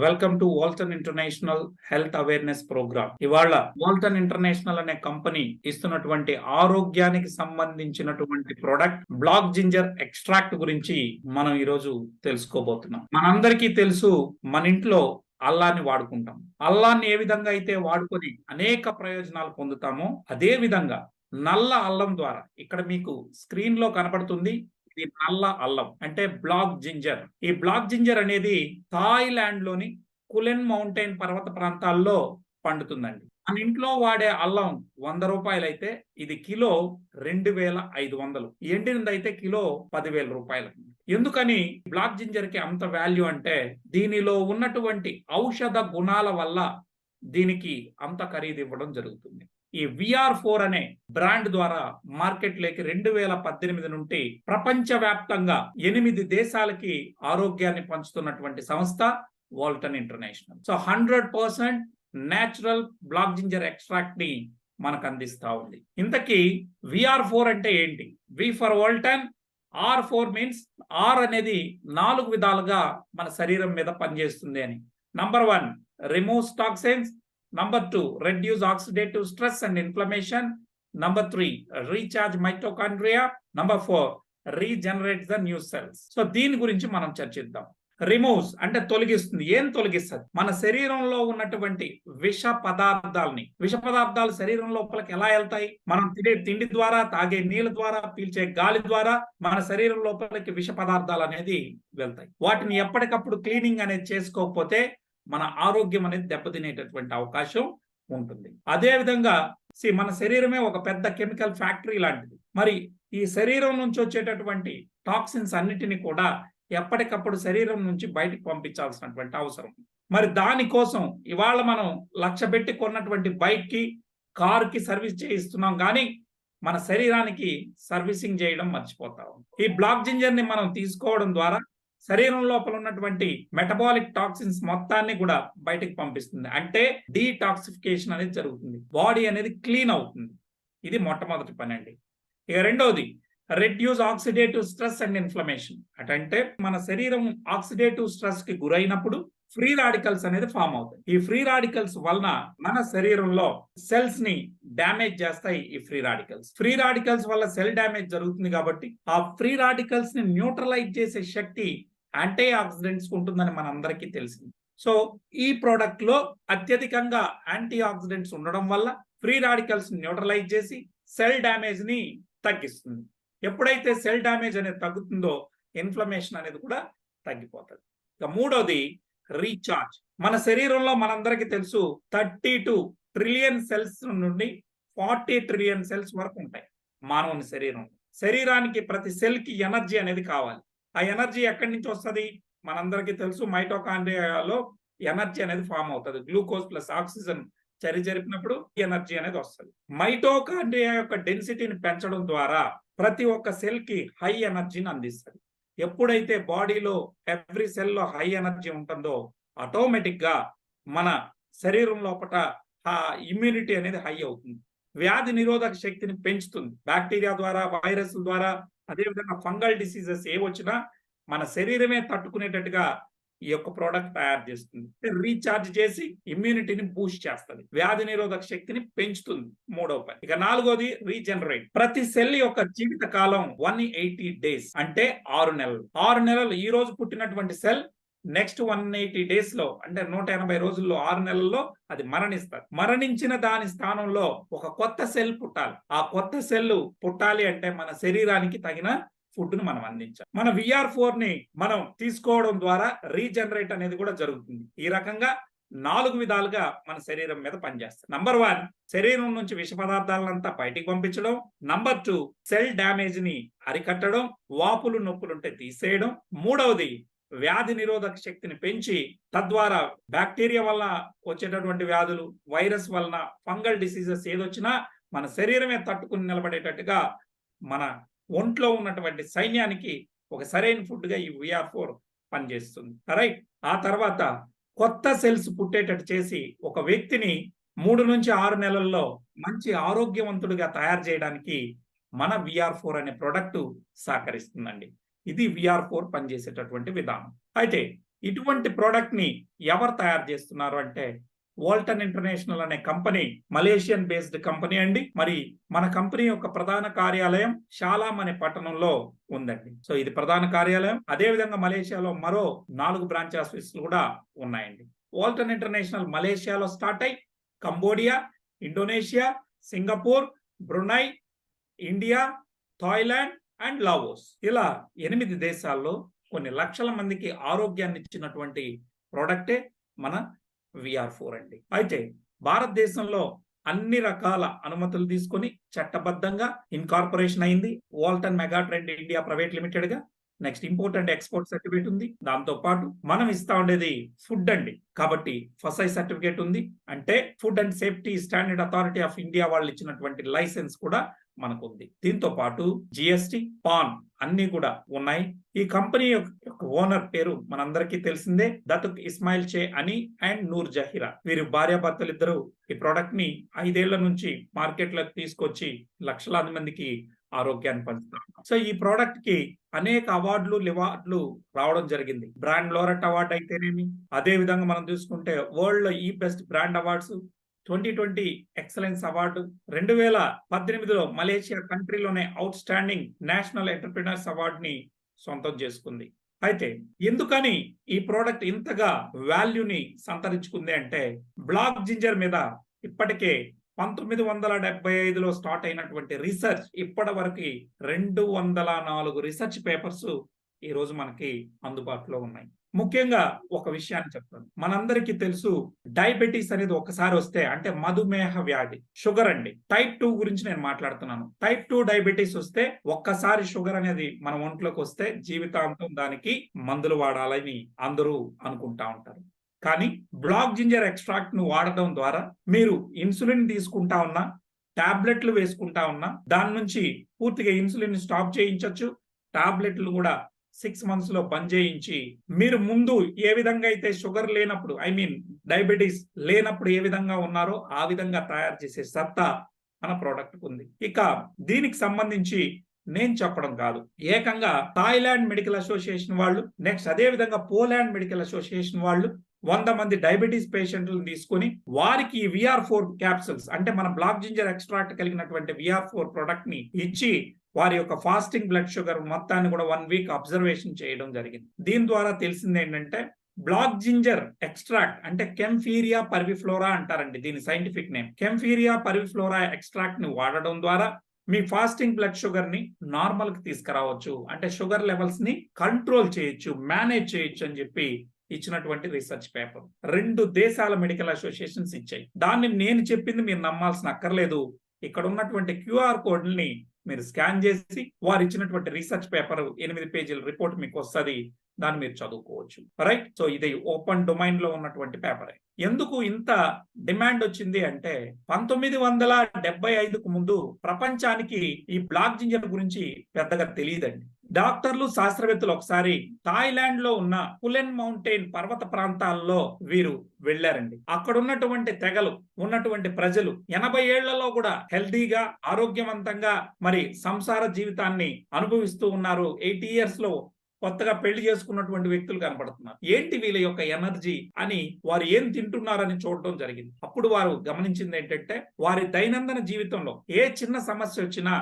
Welcome to Walton International health awareness programme. ఇవాళ Walton International అనే company ఇస్తున్నటువంటి ఆరోగ్యానికి సంబంధించినటువంటి ప్రొడక్ట్ బ్లాక్ జింజర్ ఎక్స్ట్రాక్ట్ గురించి మనం ఈరోజు తెలుసుకోబోతున్నాం. మనందరికీ తెలుసు, మన ఇంట్లో అల్లాన్ని వాడుకుంటాం. అల్లాన్ని ఏ విధంగా అయితే వాడుకొని అనేక ప్రయోజనాలు పొందుతామో, అదే విధంగా నల్ల అల్లం ద్వారా ఇక్కడ మీకు స్క్రీన్ లో కనపడుతుంది. ఇది నల్ల అల్లం అంటే బ్లాక్ జింజర్. ఈ బ్లాక్ జింజర్ అనేది థాయిలాండ్ లోని కులెన్ మౌంటైన్ పర్వత ప్రాంతాల్లో పండుతుందండి. మన ఇంట్లో వాడే అల్లం 100 రూపాయలు అయితే ఇది కిలో 2500. ఎండినదైతే కిలో 10,000 రూపాయలు. ఎందుకని బ్లాక్ జింజర్ కి అంత వాల్యూ అంటే, దీనిలో ఉన్నటువంటి ఔషధ గుణాల వల్ల దీనికి అంత ఖరీదు ఇవ్వడం జరుగుతుంది. ఈ VR4 అనే బ్రాండ్ ద్వారా మార్కెట్ లోకి 2018 నుండి ప్రపంచవ్యాప్తంగా 8 దేశాలకి ఆరోగ్యాన్ని పంచుతున్నటువంటి సంస్థ Walton International. So 100% natural black ginger extract ని మనకు అందిస్తా ఉంది. ఇంతకీ VR4 అంటే ఏంటి? V for Walton, R4 means R అనేది 4 విధాలుగా మన శరీరం మీద పనిచేస్తుంది అని. Number 1 removes toxins. Number 2, reduce oxidative stress and inflammation. Number 3, recharge mitochondria. Number 4, regenerates the new cells. So దీని గురించి మనం చర్చిద్దాం. రిమూవ్స్ అంటే తొలగిస్తుంది. ఏం తొలగిస్తుంది? మన శరీరంలో ఉన్నటువంటి విష పదార్థాలు శరీరం లోపలికి ఎలా వెళ్తాయి? మనం తినే తిండి ద్వారా, తాగే నీళ్ళ ద్వారా, పీల్చే గాలి ద్వారా మన శరీరం లోపలికి విష పదార్థాలు అనేది వెళ్తాయి. వాటిని ఎప్పటికప్పుడు క్లీనింగ్ అనేది చేసుకోకపోతే మన ఆరోగ్యం అనేది దెబ్బతినేటటువంటి అవకాశం ఉంటుంది. అదే విధంగా మన శరీరమే ఒక పెద్ద కెమికల్ ఫ్యాక్టరీ లాంటిది. మరి ఈ శరీరం నుంచి వచ్చేటటువంటి టాక్సిన్స్ అన్నిటిని కూడా ఎప్పటికప్పుడు శరీరం నుంచి బయటకు పంపించాల్సినటువంటి అవసరం. మరి దానికోసం ఇవాళ మనం 1,00,000 పెట్టి కొన్నటువంటి బైక్ కి, కార్ కి సర్వీస్ చేయిస్తున్నాం, కానీ మన శరీరానికి సర్వీసింగ్ చేయడం మర్చిపోతాం. ఈ బ్లాక్ జింజర్ ని మనం తీసుకోవడం ద్వారా శరీరం లోపల ఉన్నటువంటి మెటబాలిక్ టాక్సిన్స్ మొత్తాన్ని కూడా బయటకు పంపిస్తుంది. అంటే డీటాక్సిఫికేషన్ అనేది జరుగుతుంది. బాడీ అనేది క్లీన్ అవుతుంది. ఇది మొట్టమొదటి పని అండి. ఇక రెండవది reduce oxidative stress and inflammation. అంటే మన శరీరం ఆక్సిడేటివ్ స్ట్రెస్ కి గురైనప్పుడు ఫ్రీ రాడికల్స్ అనేది ఫామ్ అవుతాయి. ఈ ఫ్రీ రాడికల్స్ వలన మన శరీరంలో సెల్స్ ని డ్యామేజ్ చేస్తాయి. ఈ ఫ్రీ రాడికల్స్ వల్ల సెల్ డ్యామేజ్ జరుగుతుంది. కాబట్టి ఆ ఫ్రీ రాడికల్స్ ని న్యూట్రలైజ్ చేసే శక్తి యాంటీ ఆక్సిడెంట్స్ ఉంటుందని మనందరికీ తెలిసింది. సో ఈ ప్రోడక్ట్ లో అత్యధికంగా యాంటీ ఆక్సిడెంట్స్ ఉండడం వల్ల ఫ్రీ రాడికల్స్ న్యూట్రలైజ్ చేసి సెల్ డ్యామేజ్ ని తగ్గిస్తుంది. ఎప్పుడైతే సెల్ డ్యామేజ్ అనేది తగ్గుతుందో ఇన్ఫ్లమేషన్ అనేది కూడా తగ్గిపోతుంది. ఇక మూడోది రీఛార్జ్. మన శరీరంలో మనందరికీ తెలుసు 32 ట్రిలియన్ సెల్స్ నుండి 40 ట్రిలియన్ సెల్స్ వరకు ఉంటాయి మానవుని శరీరానికి ప్రతి సెల్ కి ఎనర్జీ అనేది కావాలి. ఆ ఎనర్జీ ఎక్కడి నుంచి వస్తుంది? మనందరికీ తెలుసు, మైటోకాండ్రియాలో ఎనర్జీ అనేది ఫామ్ అవుతుంది. గ్లూకోజ్ ప్లస్ ఆక్సిజన్ జరిపినప్పుడు ఎనర్జీ అనేది వస్తుంది. మైటోకాండ్రియా యొక్క డెన్సిటీని పెంచడం ద్వారా ప్రతి ఒక్క సెల్ కి హై ఎనర్జీని అందిస్తుంది. ఎప్పుడైతే బాడీలో ఎవ్రీ సెల్ లో హై ఎనర్జీ ఉంటుందో ఆటోమేటిక్ గా మన శరీరం లోపల ఇమ్యూనిటీ అనేది హై అవుతుంది. వ్యాధి నిరోధక శక్తిని పెంచుతుంది. బ్యాక్టీరియా ద్వారా, వైరస్ ద్వారా, అదేవిధంగా ఫంగల్ డిసీజెస్ ఏ వచ్చినా మన శరీరమే తట్టుకునేటట్టుగా ఈ యొక్క ప్రోడక్ట్ తయారు చేస్తుంది. రీఛార్జ్ చేసి ఇమ్యూనిటీని బూస్ట్ చేస్తుంది, వ్యాధి నిరోధక శక్తిని పెంచుతుంది. మూడవ పని. ఇక నాలుగోది రీజనరేట్. ప్రతి సెల్ యొక్క జీవిత కాలం 180 డేస్ అంటే 6 నెలలు. 6 నెలలు ఈ రోజు పుట్టినటువంటి సెల్ నెక్స్ట్ 180 డేస్ లో అంటే 180 రోజుల్లో 6 నెలల్లో అది మరణిస్తారు. మరణించిన దాని స్థానంలో ఒక కొత్త సెల్ పుట్టాలి. ఆ కొత్త సెల్ పుట్టాలి అంటే మన శరీరానికి తగిన ఫుడ్ ను మనం అందించాలి. మన VR4 ని మనం తీసుకోవడం ద్వారా రీజనరేట్ అనేది కూడా జరుగుతుంది. ఈ రకంగా 4 విధాలుగా మన శరీరం మీద పనిచేస్తుంది. నంబర్ 1 శరీరం నుంచి విష పదార్థాలంతా బయటికి పంపించడం. నంబర్ 2 సెల్ డ్యామేజ్ ని అరికట్టడం, వాపులు నొప్పులుంటే తీసేయడం. మూడవది వ్యాధి నిరోధక శక్తిని పెంచి తద్వారా బ్యాక్టీరియా వల్ల వచ్చేటటువంటి వ్యాధులు, వైరస్ వలన, ఫంగల్ డిసీజెస్ ఏదొచ్చినా మన శరీరమే తట్టుకుని నిలబడేటట్టుగా మన ఒంట్లో ఉన్నటువంటి సైన్యానికి ఒక సరైన ఫుడ్ గా ఈ VR4 పనిచేస్తుంది. రైట్. ఆ తర్వాత కొత్త సెల్స్ పుట్టేటట్టు చేసి ఒక వ్యక్తిని 3 నుంచి 6 నెలల్లో మంచి ఆరోగ్యవంతుడిగా తయారు చేయడానికి మన VR4 అనే ప్రోడక్ట్ సహకరిస్తుందండి. ఇది VR4 పనిచేసేటటువంటి విధానం. అయితే ఇటువంటి ప్రోడక్ట్ ని ఎవరు తయారు చేస్తున్నారు అంటే వోల్టన్ ఇంటర్నేషనల్ అనే కంపెనీ మలేషియన్ బేస్డ్ కంపెనీ అండి. మరి మన కంపెనీ యొక్క ప్రధాన కార్యాలయం షాలాం అనే పట్టణంలో ఉందండి. సో ఇది ప్రధాన కార్యాలయం. అదే విధంగా మలేషియాలో మరో 4 బ్రాంచ్ ఆఫీసులు కూడా ఉన్నాయండి. వోల్టన్ ఇంటర్నేషనల్ మలేషియాలో స్టార్ట్ అయి Cambodia, Indonesia, Singapore, Brunei, India, Thailand and Laos ఇలా 8 దేశాల్లో కొన్ని లక్షల మందికి ఆరోగ్యాన్ని ఇచ్చినటువంటి ప్రోడక్టే మన VR4 అండి. అయితే భారతదేశంలో అన్ని రకాల అనుమతులు తీసుకొని చట్టబద్ధంగా ఇన్కార్పొరేషన్ అయింది వోల్టన్ మెగాట్రెండ్ ఇండియా ప్రైవేట్ లిమిటెడ్ గా. Next import and export certificate ఉంది. దాంతో పాటు మనం ఇస్తా ఉండేది ఫుడ్ అండి. కాబట్టి ఫసై సర్టిఫికేట్ ఉంది. అంటే food and safety standard authority of India వాళ్ళు ఇచ్చినటువంటి లైసెన్స్ కూడా మనకు ఉంది. దీంతో పాటు జిఎస్టి, పాన్ అన్ని కూడా ఉన్నాయి. ఈ కంపెనీ యొక్క ఓనర్ పేరు మనందరికీ తెలిసిందే, దతుక్ ఇస్మాయిల్ చే అని అండ్ నూర్ జహీరా. వీరు భార్యాభర్తలు ఇద్దరు ఈ ప్రోడక్ట్ ని 5 ఏళ్ల నుంచి మార్కెట్ లోకి తీసుకొచ్చి లక్షలాది మందికి ఆరోగ్యాన్ని పంచుతారు. సో ఈ ప్రోడక్ట్ కి అనేక అవార్డులు రావడం జరిగింది. బ్రాండ్ లోరెట్ అవార్డు అయితేనేమి, అదే విధంగా మనం చూసుకుంటే వరల్డ్ లో ఈ best brand awards, 2020 excellence award, 2018లో మలేషియా కంట్రీలోనే outstanding national entrepreneurs award ని సొంతం చేసుకుంది. అయితే ఎందుకని ఈ ప్రోడక్ట్ ఇంతగా వాల్యూని సంతరించుకుంది అంటే బ్లాక్ జింజర్ మీద ఇప్పటికే 1975లో స్టార్ట్ అయినటువంటి రీసెర్చ్ ఇప్పటి వరకు 204 రీసెర్చ్ పేపర్స్ ఈ రోజు మనకి అందుబాటులో ఉన్నాయి. ముఖ్యంగా ఒక విషయాన్ని చెప్తాను. మనందరికీ తెలుసు డయాబెటీస్ అనేది ఒకసారి వస్తే అంటే మధుమేహ వ్యాధి, షుగర్ అండి. టైప్ 2 గురించి నేను మాట్లాడుతున్నాను. టైప్ 2 డయాబెటీస్ వస్తే ఒక్కసారి షుగర్ అనేది మన ఒంట్లోకి వస్తే జీవితాంతం దానికి మందులు వాడాలని అందరూ అనుకుంటా ఉంటారు. కానీ బ్లాక్ జింజర్ ఎక్స్ట్రాక్ట్ ను వాడటం ద్వారా మీరు ఇన్సులిన్ తీసుకుంటా ఉన్నా, టాబ్లెట్లు వేసుకుంటా ఉన్నా దాని నుంచి పూర్తిగా ఇన్సులిన్ స్టాప్ చేయించవచ్చు. టాబ్లెట్లు కూడా 6 months లో బంద్ చేయించి మీరు ముందు ఏ విధంగా అయితే షుగర్ లేనప్పుడు డయాబెటీస్ లేనప్పుడు ఏ విధంగా ఉన్నారో ఆ విధంగా తయారు చేసే సత్తా మన ప్రోడక్ట్ ఉంది. ఇక దీనికి సంబంధించి నేను చెప్పడం కాదు, ఏకంగా థాయిలాండ్ మెడికల్ అసోసియేషన్ వాళ్ళు, నెక్స్ట్ అదే విధంగా పోలాండ్ మెడికల్ అసోసియేషన్ వాళ్ళు 100 మంది డయాబెటీస్ పేషెంట్లను తీసుకుని వారికి VR4 క్యాప్సూల్స్ అంటే మన బ్లాక్ జింజర్ ఎక్స్ట్రాక్ట్ కలిగినటువంటి VR4 ప్రోడక్ట్ ని ఇచ్చి వారి యొక్క ఫాస్టింగ్ బ్లడ్ షుగర్ మొత్తాన్ని కూడా 1 week అబ్జర్వేషన్ చేయడం జరిగింది. దీని ద్వారా తెలిసింది ఏంటంటే బ్లాక్ జింజర్ ఎక్స్ట్రాక్ట్ అంటే కెంఫీరియా పర్విఫ్లోరా అంటారండి దీని సైంటిఫిక్ నేమ్. కెంఫీరియా పర్విఫ్లోరా ఎక్స్ట్రాక్ట్ ని వాడడం ద్వారా మీ ఫాస్టింగ్ బ్లడ్ షుగర్ ని నార్మల్ కి తీసుకురావచ్చు, అంటే షుగర్ లెవెల్స్ ని కంట్రోల్ చేయొచ్చు, మేనేజ్ చేయొచ్చు అని చెప్పి ఇచ్చినటువంటి రీసెర్చ్ పేపర్ 2 దేశాల మెడికల్ అసోసియేషన్స్ ఇచ్చాయి. దాన్ని నేను చెప్పింది మీరు నమ్మాల్సిన అక్కర్లేదు. ఇక్కడ ఉన్నటువంటి QR కోడ్ని మీరు స్కాన్ చేసి వారు ఇచ్చినటువంటి రీసెర్చ్ పేపర్ 8 పేజీల రిపోర్ట్ మీకు వస్తుంది, దాన్ని మీరు చదువుకోవచ్చు. రైట్. సో ఇది ఓపెన్ డొమైన్ లో ఉన్నటువంటి పేపర్. ఎందుకు ఇంత డిమాండ్ వచ్చింది అంటే 1975కు ముందు ప్రపంచానికి ఈ బ్లాక్ జింజర్ గురించి పెద్దగా తెలియదండి. డాక్టర్లు, శాస్త్రవేత్తలు ఒకసారి థాయిలాండ్ లో ఉన్న కులెన్ మౌంటైన్ పర్వత ప్రాంతాల్లో వీరు వెళ్లారండి. అక్కడ ఉన్నటువంటి తెగలు, ఉన్నటువంటి ప్రజలు 80 ఏళ్లలో కూడా హెల్దీగా, ఆరోగ్యవంతంగా మరి సంసార జీవితాన్ని అనుభవిస్తూ ఉన్నారు. 80 years లో కొత్తగా పెళ్లి చేసుకున్నటువంటి వ్యక్తులు కనపడుతున్నారు. ఏంటి వీళ్ళ యొక్క ఎనర్జీ అని వారు ఏం తింటున్నారని చూడడం జరిగింది. అప్పుడు వారు గమనించింది ఏంటంటే వారి దైనందిన జీవితంలో ఏ చిన్న సమస్య వచ్చినా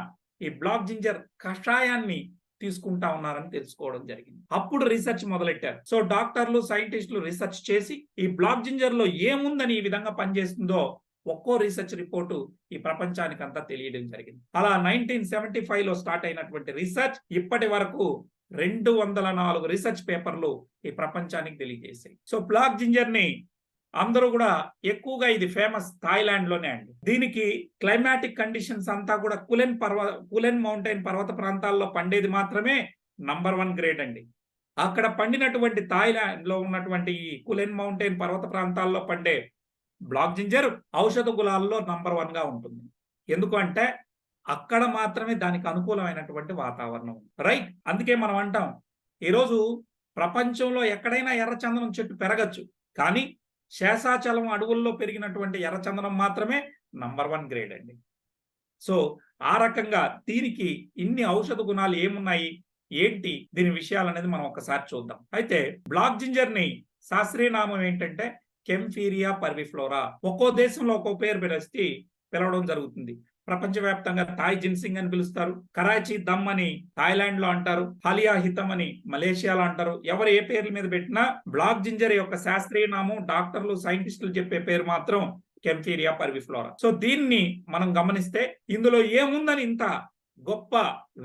ఈ బ్లాక్ జింజర్ కషాయాన్ని తీసుకుంటా ఉన్నారని తెలుసుకోవడం జరిగింది. అప్పుడు రీసెర్చ్ మొదలెట్టారు. సో డాక్టర్లు, సైంటిస్టులు రీసెర్చ్ చేసి ఈ బ్లాక్ జింజర్ లో ఏముందని ఈ విధంగా పనిచేస్తుందో ఒక్కో రీసెర్చ్ రిపోర్టు ఈ ప్రపంచానికి అంతా తెలియడం జరిగింది. అలా 1975లో స్టార్ట్ అయినటువంటి రీసెర్చ్ ఇప్పటి వరకు 204 రీసెర్చ్ పేపర్లు ఈ ప్రపంచానికి తెలియజేశాయి. సో బ్లాక్ జింజర్ ని అందరూ కూడా ఎక్కువగా ఇది ఫేమస్ థాయిలాండ్ లోనే అండి. దీనికి క్లైమాటిక్ కండిషన్స్ అంతా కూడా కులెన్ మౌంటైన్ పర్వత ప్రాంతాల్లో పండేది మాత్రమే నంబర్ 1 గ్రేడ్ అండి. అక్కడ పండినటువంటి థాయిలాండ్ లో ఉన్నటువంటి ఈ కులెన్ మౌంటైన్ పర్వత ప్రాంతాల్లో పండే బ్లాక్ జింజర్ ఔషధ గులాల్లో నంబర్ 1 గా ఉంటుంది. ఎందుకు అంటే అక్కడ మాత్రమే దానికి అనుకూలమైనటువంటి వాతావరణం. రైట్. అందుకే మనం అంటాం ఈరోజు ప్రపంచంలో ఎక్కడైనా ఎర్రచందనం చెట్టు పెరగచ్చు, కానీ శేషాచలం అడవుల్లో పెరిగినటువంటి ఎర్రచందనం మాత్రమే నంబర్ 1 గ్రేడ్ అండి. సో ఆ రకంగా దీనికి ఇన్ని ఔషధ గుణాలు ఏమున్నాయి, ఏంటి దీని విషయాలు అనేది మనం ఒకసారి చూద్దాం. అయితే బ్లాక్ జింజర్ ని శాస్త్రీయ నామం ఏంటంటే కెంఫీరియా పర్విఫ్లోరా. ఒక్కో దేశంలో ఒక్కో పేరు పిలవడం జరుగుతుంది. ప్రపంచవ్యాప్తంగా థాయ్ జిన్సింగ్ అని పిలుస్తారు, కరాచీ దమ్ అని థాయిలాండ్ లో అంటారు, హాలియా హితం అని మలేషియాలో అంటారు. ఎవరు ఏ పేర్ల మీద పెట్టినా బ్లాక్ జింజర్ యొక్క శాస్త్రీయ నామం డాక్టర్లు సైంటిస్టులు చెప్పే పేరు మాత్రం కెంఫీరియా పర్విఫ్లోరా. సో దీన్ని మనం గమనిస్తే ఇందులో ఏముందని ఇంత గొప్ప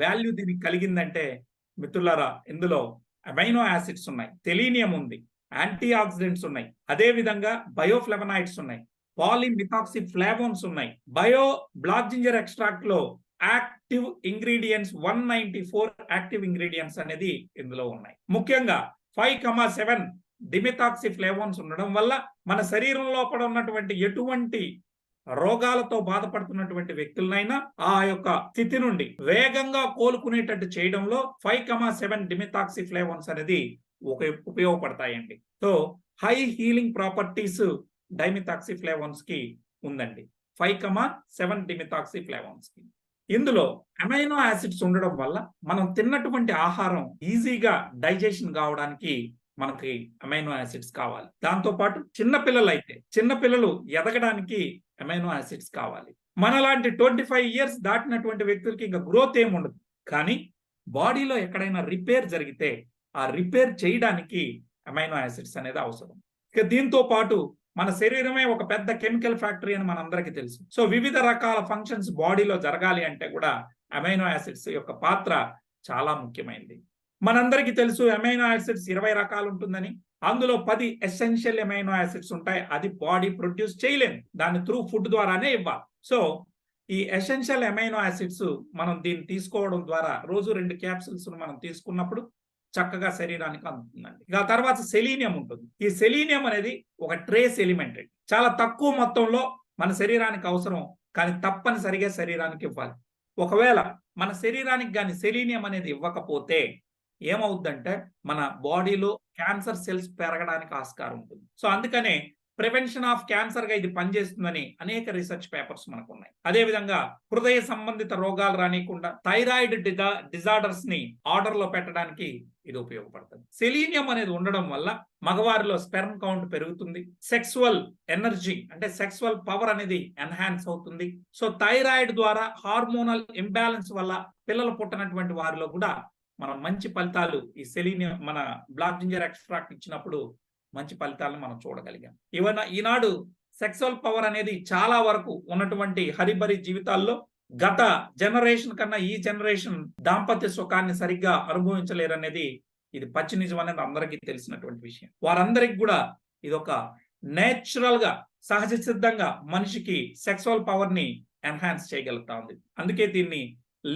వాల్యూ దీనికి కలిగిందంటే మిత్రులారా, ఇందులో అమైనో యాసిడ్స్ ఉన్నాయి, సెలీనియం ఉంది, యాంటీ ఆక్సిడెంట్స్ ఉన్నాయి, అదే విధంగా బయోఫ్లెవనాయిడ్స్ ఉన్నాయి, పాలిమిథాక్సి ఫ్లావోన్స్ ఉన్నాయి. బ్లాక్ జింజర్ ఎక్స్ట్రాక్ట్ లో యాక్టివ్ ఇంగ్రీడియంట్స్ 194 యాక్టివ్ ఇంగ్రీడియంట్స్ అనేది ఇందులో ఉన్నాయి. ముఖ్యంగా 5,7 డిమిథాక్సి ఫ్లావోన్స్ ఉండడం వల్ల మన శరీరం లోపల ఉన్నటువంటి ఎటువంటి రోగాలతో బాధపడుతున్నటువంటి వ్యక్తులనైనా ఆ యొక్క స్థితి నుండి వేగంగా కోలుకునేటట్టు చేయడంలో 5,7 డిమిథాక్సి ఫ్లావోన్స్ అనేది ఉపయోగపడతాయండి. సో హై హీలింగ్ ప్రాపర్టీస్ డైమిథాక్సి ఫ్లావోన్స్ కి ఉందండి. 5,7 డిమిథాక్సి ఫ్లావోన్స్ కి. ఇందులో అమైనో యాసిడ్స్ ఉండడం వల్ల మనం తిన్నటువంటి ఆహారం ఈజీగా డైజెషన్ కావడానికి మనకి అమైనో యాసిడ్స్ కావాలి. దాంతో పాటు చిన్నపిల్లలు ఎదగడానికి అమైనో యాసిడ్స్ కావాలి. మనలాంటి 25 ఇయర్స్ దాటినటువంటి వ్యక్తులకి ఇంకా గ్రోత్ ఏముండదు, కానీ బాడీలో ఎక్కడైనా రిపేర్ జరిగితే ఆ రిపేర్ చేయడానికి అమైనో యాసిడ్స్ అనేది అవసరం. ఇక దీంతో పాటు మన శరీరమే ఒక పెద్ద కెమికల్ ఫ్యాక్టరీ అని మనందరికీ తెలుసు. సో వివిధ రకాల ఫంక్షన్స్ బాడీలో జరగాలి అంటే కూడా అమైనో యాసిడ్స్ యొక్క పాత్ర చాలా ముఖ్యమైనది. మనందరికీ తెలుసు అమైనో యాసిడ్స్ 20 రకాలు ఉంటుందని. అందులో 10 ఎసెన్షియల్ అమైనో యాసిడ్స్ ఉంటాయి. అది బాడీ ప్రొడ్యూస్ చేయలేదు, దాన్ని త్రూ ఫుడ్ ద్వారానే ఇవ్వాలి. సో ఈ ఎసెన్షియల్ అమైనో యాసిడ్స్ మనం దీన్ని తీసుకోవడం ద్వారా రోజు 2 క్యాప్సూల్స్ మనం తీసుకున్నప్పుడు చక్కగా శరీరానికి అందుతుందండి. ఇక తర్వాత సెలీనియం ఉంటుంది. ఈ సెలీనియం అనేది ఒక ట్రేస్ ఎలిమెంట్. చాలా తక్కువ మొత్తంలో మన శరీరానికి అవసరం, కానీ తప్పనిసరిగా శరీరానికి ఇవ్వాలి. ఒకవేళ మన శరీరానికి కానీ సెలీనియం అనేది ఇవ్వకపోతే ఏమవుద్దంటే మన బాడీలో క్యాన్సర్ సెల్స్ పెరగడానికి ఆస్కారం ఉంటుంది. సో అందుకనే ప్రివెన్షన్ ఆఫ్ క్యాన్సర్ గా ఇది పనిచేస్తుందని అనేక రీసెర్చ్ పేపర్స్ మనకు ఉన్నాయి. అదేవిధంగా హృదయ సంబంధిత రోగాలు రానియకుండా థైరాయిడ్ డిజార్డర్స్ ని ఆర్డర్ లో పెట్టడానికి ఇది ఉపయోగపడుతుంది. సెలీనియం అనేది ఉండడం వల్ల మగవారిలో స్పెర్మ్ కౌంట్ పెరుగుతుంది, సెక్సువల్ ఎనర్జీ అంటే సెక్సువల్ పవర్ అనేది ఎన్హాన్స్ అవుతుంది. సో థైరాయిడ్ ద్వారా హార్మోనల్ ఇంబ్యాలెన్స్ వల్ల పిల్లలు పుట్టనటువంటి వారిలో కూడా మనం మంచి ఫలితాలు ఈ సెలీనియం మన బ్లాక్ జింజర్ ఎక్స్ట్రాక్ట్ ఇచ్చినప్పుడు మంచి ఫలితాలను మనం చూడగలిగాం. ఈనాడు సెక్సువల్ పవర్ అనేది చాలా వరకు ఉన్నటువంటి హరిబరి జీవితాల్లో గత జనరేషన్ కన్నా ఈ జనరేషన్ దాంపత్య సుఖాన్ని సరిగ్గా అనుభవించలేరనేది ఇది పచ్చి నిజం అనేది అందరికీ తెలిసినటువంటి విషయం. వారందరికి కూడా ఇది ఒక నేచురల్ గా సహజ సిద్ధంగా మనిషికి సెక్సువల్ పవర్ ని ఎన్హాన్స్ చేయగలుగుతా ఉంది. అందుకే దీన్ని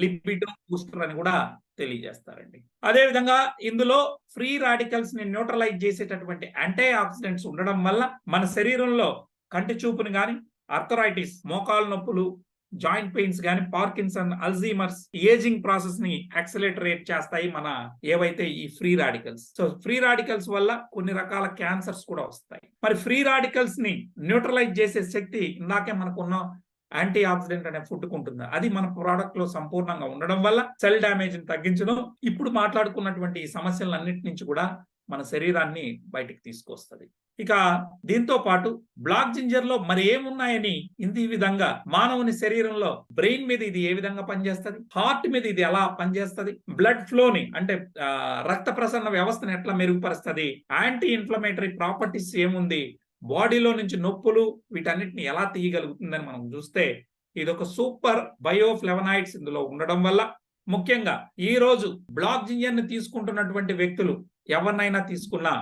లిపిడో బూస్టర్ అని కూడా తెలియజేస్తారండి. అదేవిధంగా ఇందులో ఫ్రీ రాడికల్స్ ని న్యూట్రలైజ్ చేసేటటువంటి యాంటీ ఆక్సిడెంట్స్ ఉండడం వల్ల మన శరీరంలో కంటి చూపుని గాని, ఆర్థరైటిస్ మోకాలు నొప్పులు, జాయింట్ పెయిన్స్ గాని, పార్కిన్సన్, అల్జీమర్స్, ఏజింగ్ ప్రాసెస్ ని యాక్సిలరేట్ చేస్తాయి మన ఏవైతే ఈ free radicals. So free radicals వల్ల కొన్ని రకాల క్యాన్సర్స్ కూడా వస్తాయి. మరి ఫ్రీ రాడికల్స్ ని న్యూట్రలైజ్ చేసే శక్తి ఇందాకే మనకున్న యాంటీ ఆక్సిడెంట్ అనే ఫుడ్ ఉంటుంది. అది మన ప్రోడక్ట్ లో సంపూర్ణంగా ఉండడం వల్ల సెల్ డ్యామేజ్ ని తగ్గించడం, ఇప్పుడు మాట్లాడుకున్నటువంటి ఈ సమస్యలన్నిటి నుంచి కూడా మన శరీరాన్ని బయటికి తీసుకొస్తుంది. ఇక దీంతో పాటు బ్లాక్ జింజర్ లో మరి ఏమున్నాయని ఈ విధంగా మానవుని శరీరంలో బ్రెయిన్ మీద ఇది ఏ విధంగా పనిచేస్తుంది, హార్ట్ మీద ఇది ఎలా పనిచేస్తుంది, బ్లడ్ ఫ్లోని అంటే రక్త ప్రసరణ వ్యవస్థను ఎట్లా మెరుగుపరుస్తుంది, యాంటీ ఇన్ఫ్లమేటరీ ప్రాపర్టీస్ ఏముంది, బాడీలో నుంచి నొప్పులు వీటన్నిటిని ఎలా తీయగలుగుతుందని మనం చూస్తే ఇది ఒక సూపర్ బయోఫ్లెవనాయిడ్స్ ఇందులో ఉండడం వల్ల, ముఖ్యంగా ఈ రోజు బ్లాక్ జింజర్ ని తీసుకుంటున్నటువంటి వ్యక్తులు ఎవరినైనా తీసుకున్నా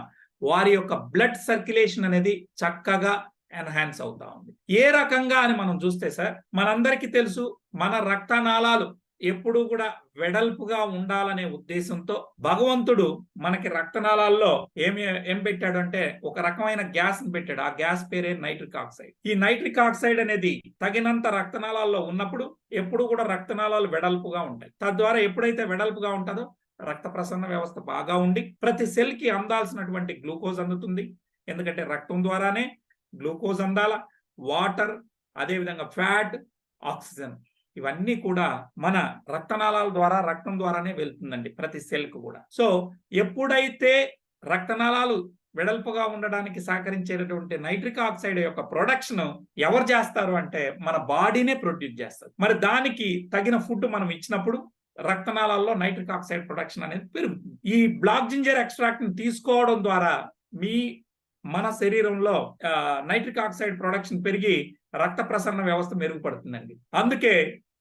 వారి యొక్క బ్లడ్ సర్క్యులేషన్ అనేది చక్కగా ఎన్హాన్స్ అవుతా ఉంది. ఏ రకంగా అని మనం చూస్తే సార్, మనందరికీ తెలుసు మన రక్తనాళాలు ఎప్పుడు కూడా వెడల్పుగా ఉండాలనే ఉద్దేశంతో భగవంతుడు మనకి రక్తనాళాల్లో ఏం పెట్టాడు అంటే ఒక రకమైన గ్యాస్ ని పెట్టాడు. ఆ గ్యాస్ పేరే నైట్రిక్ ఆక్సైడ్. ఈ నైట్రిక్ ఆక్సైడ్ అనేది తగినంత రక్తనాళాల్లో ఉన్నప్పుడు ఎప్పుడు కూడా రక్తనాళాలు వెడల్పుగా ఉంటాయి. తద్వారా ఎప్పుడైతే వెడల్పుగా ఉంటుందో రక్త ప్రసరణ వ్యవస్థ బాగా ఉండి ప్రతి సెల్ కి అందాల్సినటువంటి గ్లూకోజ్ అందుతుంది. ఎందుకంటే రక్తం ద్వారానే గ్లూకోజ్ అందాల, వాటర్, అదేవిధంగా ఫ్యాట్, ఆక్సిజన్ ఇవన్నీ కూడా మన రక్తనాళాల ద్వారా, రక్తం ద్వారానే వెళ్తుందండి ప్రతి సెల్కు కూడా. సో ఎప్పుడైతే రక్తనాళాలు వెడల్పుగా ఉండడానికి సహకరించేటటువంటి నైట్రిక్ ఆక్సైడ్ యొక్క ప్రొడక్షన్ ఎవరు చేస్తారు అంటే మన బాడీనే ప్రొడ్యూస్ చేస్తారు. మరి దానికి తగిన ఫుడ్ మనం ఇచ్చినప్పుడు రక్తనాళాల్లో నైట్రిక్ ఆక్సైడ్ ప్రొడక్షన్ అనేది పెరుగుతుంది. ఈ బ్లాక్ జింజర్ ఎక్స్ట్రాక్ట్ ని తీసుకోవడం ద్వారా మన శరీరంలో నైట్రిక్ ఆక్సైడ్ ప్రొడక్షన్ పెరిగి రక్త ప్రసరణ వ్యవస్థ మెరుగుపడుతుందండి. అందుకే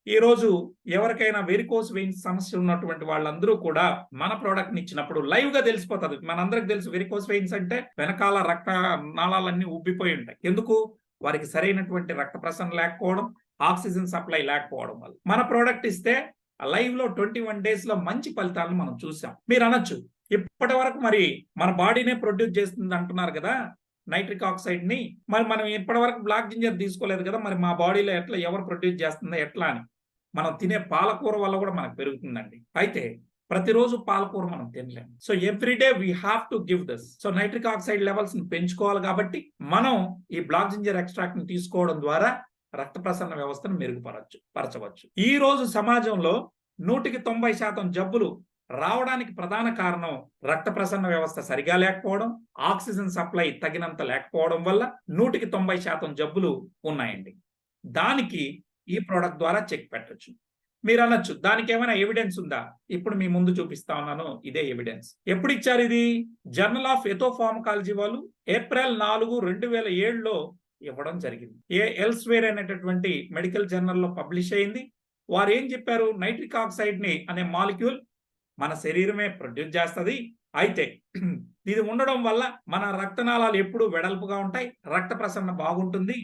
ఈ రోజు ఎవరికైనా వెరికోస్ వెయిన్స్ సమస్య ఉన్నటువంటి వాళ్ళందరూ కూడా మన ప్రోడక్ట్ ని ఇచ్చినప్పుడు లైవ్ గా తెలిసిపోతుంది. మనందరికి తెలుసు వెరికోస్ వెయిన్స్ అంటే వెనకాల రక్త నాళాలన్నీ ఉబ్బిపోయి ఉంటాయి. ఎందుకు? వారికి సరైనటువంటి రక్త ప్రసరణ లేకపోవడం, ఆక్సిజన్ సప్లై లేకపోవడం వల్ల. మన ప్రోడక్ట్ ఇస్తే లైవ్ లో 21 days లో మంచి ఫలితాలను మనం చూసాం. మీరు అనొచ్చు, ఇప్పటి వరకు మరి మన బాడీనే ప్రొడ్యూస్ చేస్తుంది అంటున్నారు కదా నైట్రిక్ ఆక్సైడ్ ని, మరి మనం ఇప్పటి వరకు బ్లాక్ జింజర్ తీసుకోలేదు కదా, మరి మా బాడీలో ఎట్లా ఎవరు ప్రొడ్యూస్ చేస్తుందో ఎట్లా అని. మనం తినే పాలకూర వల్ల కూడా మనకు పెరుగుతుందండి. అయితే ప్రతిరోజు పాలకూర మనం తినలేము. So everyday we have to give this. So nitric oxide levels ని పెంచుకోవాలి కాబట్టి మనం ఈ బ్లాక్ జింజర్ ఎక్స్ట్రాక్ట్ ని తీసుకోవడం ద్వారా రక్త ప్రసరణ వ్యవస్థను మెరుగుపరచవచ్చు. ఈ రోజు సమాజంలో 190% జబ్బులు రావడానికి ప్రధాన కారణం రక్త ప్రసరణ వ్యవస్థ సరిగా లేకపోవడం, ఆక్సిజన్ సప్లై తగినంత లేకపోవడం వల్ల 190% జబ్బులు ఉన్నాయండి. దానికి ఈ ప్రోడక్ట్ ద్వారా చెక్ పెట్టొచ్చు. మీరు అనొచ్చు, దానికి ఏమైనా ఎవిడెన్స్ ఉందా? ఇప్పుడు మీ ముందు చూపిస్తా ఉన్నాను, ఇదే ఎవిడెన్స్. ఎప్పుడు ఇచ్చారు ఇది? జర్నల్ ఆఫ్ ఎథోఫార్మకాలజీ వాళ్ళు April 4, 2007లో ఇవ్వడం జరిగింది. ఎల్స్వేర్ అనేటటువంటి మెడికల్ జర్నల్లో పబ్లిష్ అయింది. వారు ఏం చెప్పారు? నైట్రిక్ ఆక్సైడ్ ని అనే మాలిక్యూల్ మన శరీరమే ప్రొడ్యూస్ చేస్తుంది. అయితే ఇది ఉండడం వల్ల మన రక్తనాళాలు ఎప్పుడు వెడల్పుగా ఉంటాయి, రక్త ప్రసరణ బాగుంటుంది.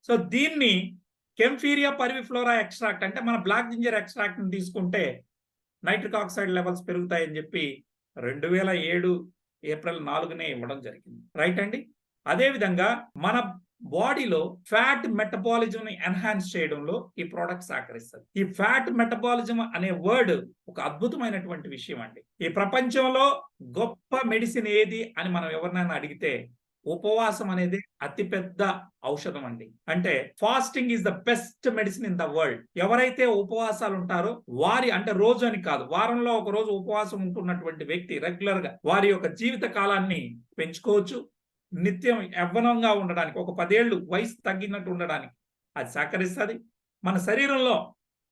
సో దీన్ని కెంఫీరియా పర్విఫ్లోరా ఎక్స్ట్రాక్ట్ అంటే మన బ్లాక్ జింజర్ ఎక్స్ట్రాక్ట్ ని తీసుకుంటే నైట్రిక్ ఆక్సైడ్ లెవెల్స్ పెరుగుతాయని చెప్పి 2007 April 4నే ఇవ్వడం జరిగింది. రైట్ అండి. అదేవిధంగా మన బాడీలో ఫ్యాట్ మెటబాలిజం ని ఎన్హాన్స్ చేయడంలో ఈ ప్రోడక్ట్ సహకరిస్తుంది. ఈ ఫ్యాట్ మెటబాలిజం అనే వర్డ్ ఒక అద్భుతమైనటువంటి విషయం అండి. ఈ ప్రపంచంలో గొప్ప మెడిసిన్ ఏది అని మనం ఎవరినైనా అడిగితే ఉపవాసం అనేది అతిపెద్ద ఔషధం అండి. అంటే fasting is the best medicine in the world. ఎవరైతే ఉపవాసాలు ఉంటారో వారి, అంటే రోజు అని కాదు, వారంలో ఒక రోజు ఉపవాసం ఉంటున్నటువంటి వ్యక్తి రెగ్యులర్ గా వారి యొక్క జీవిత కాలాన్ని పెంచుకోవచ్చు. నిత్యం యవ్వనంగా ఉండడానికి, ఒక 10 ఏళ్ళు వయసు తగ్గినట్టు ఉండడానికి అది సహకరిస్తుంది. మన శరీరంలో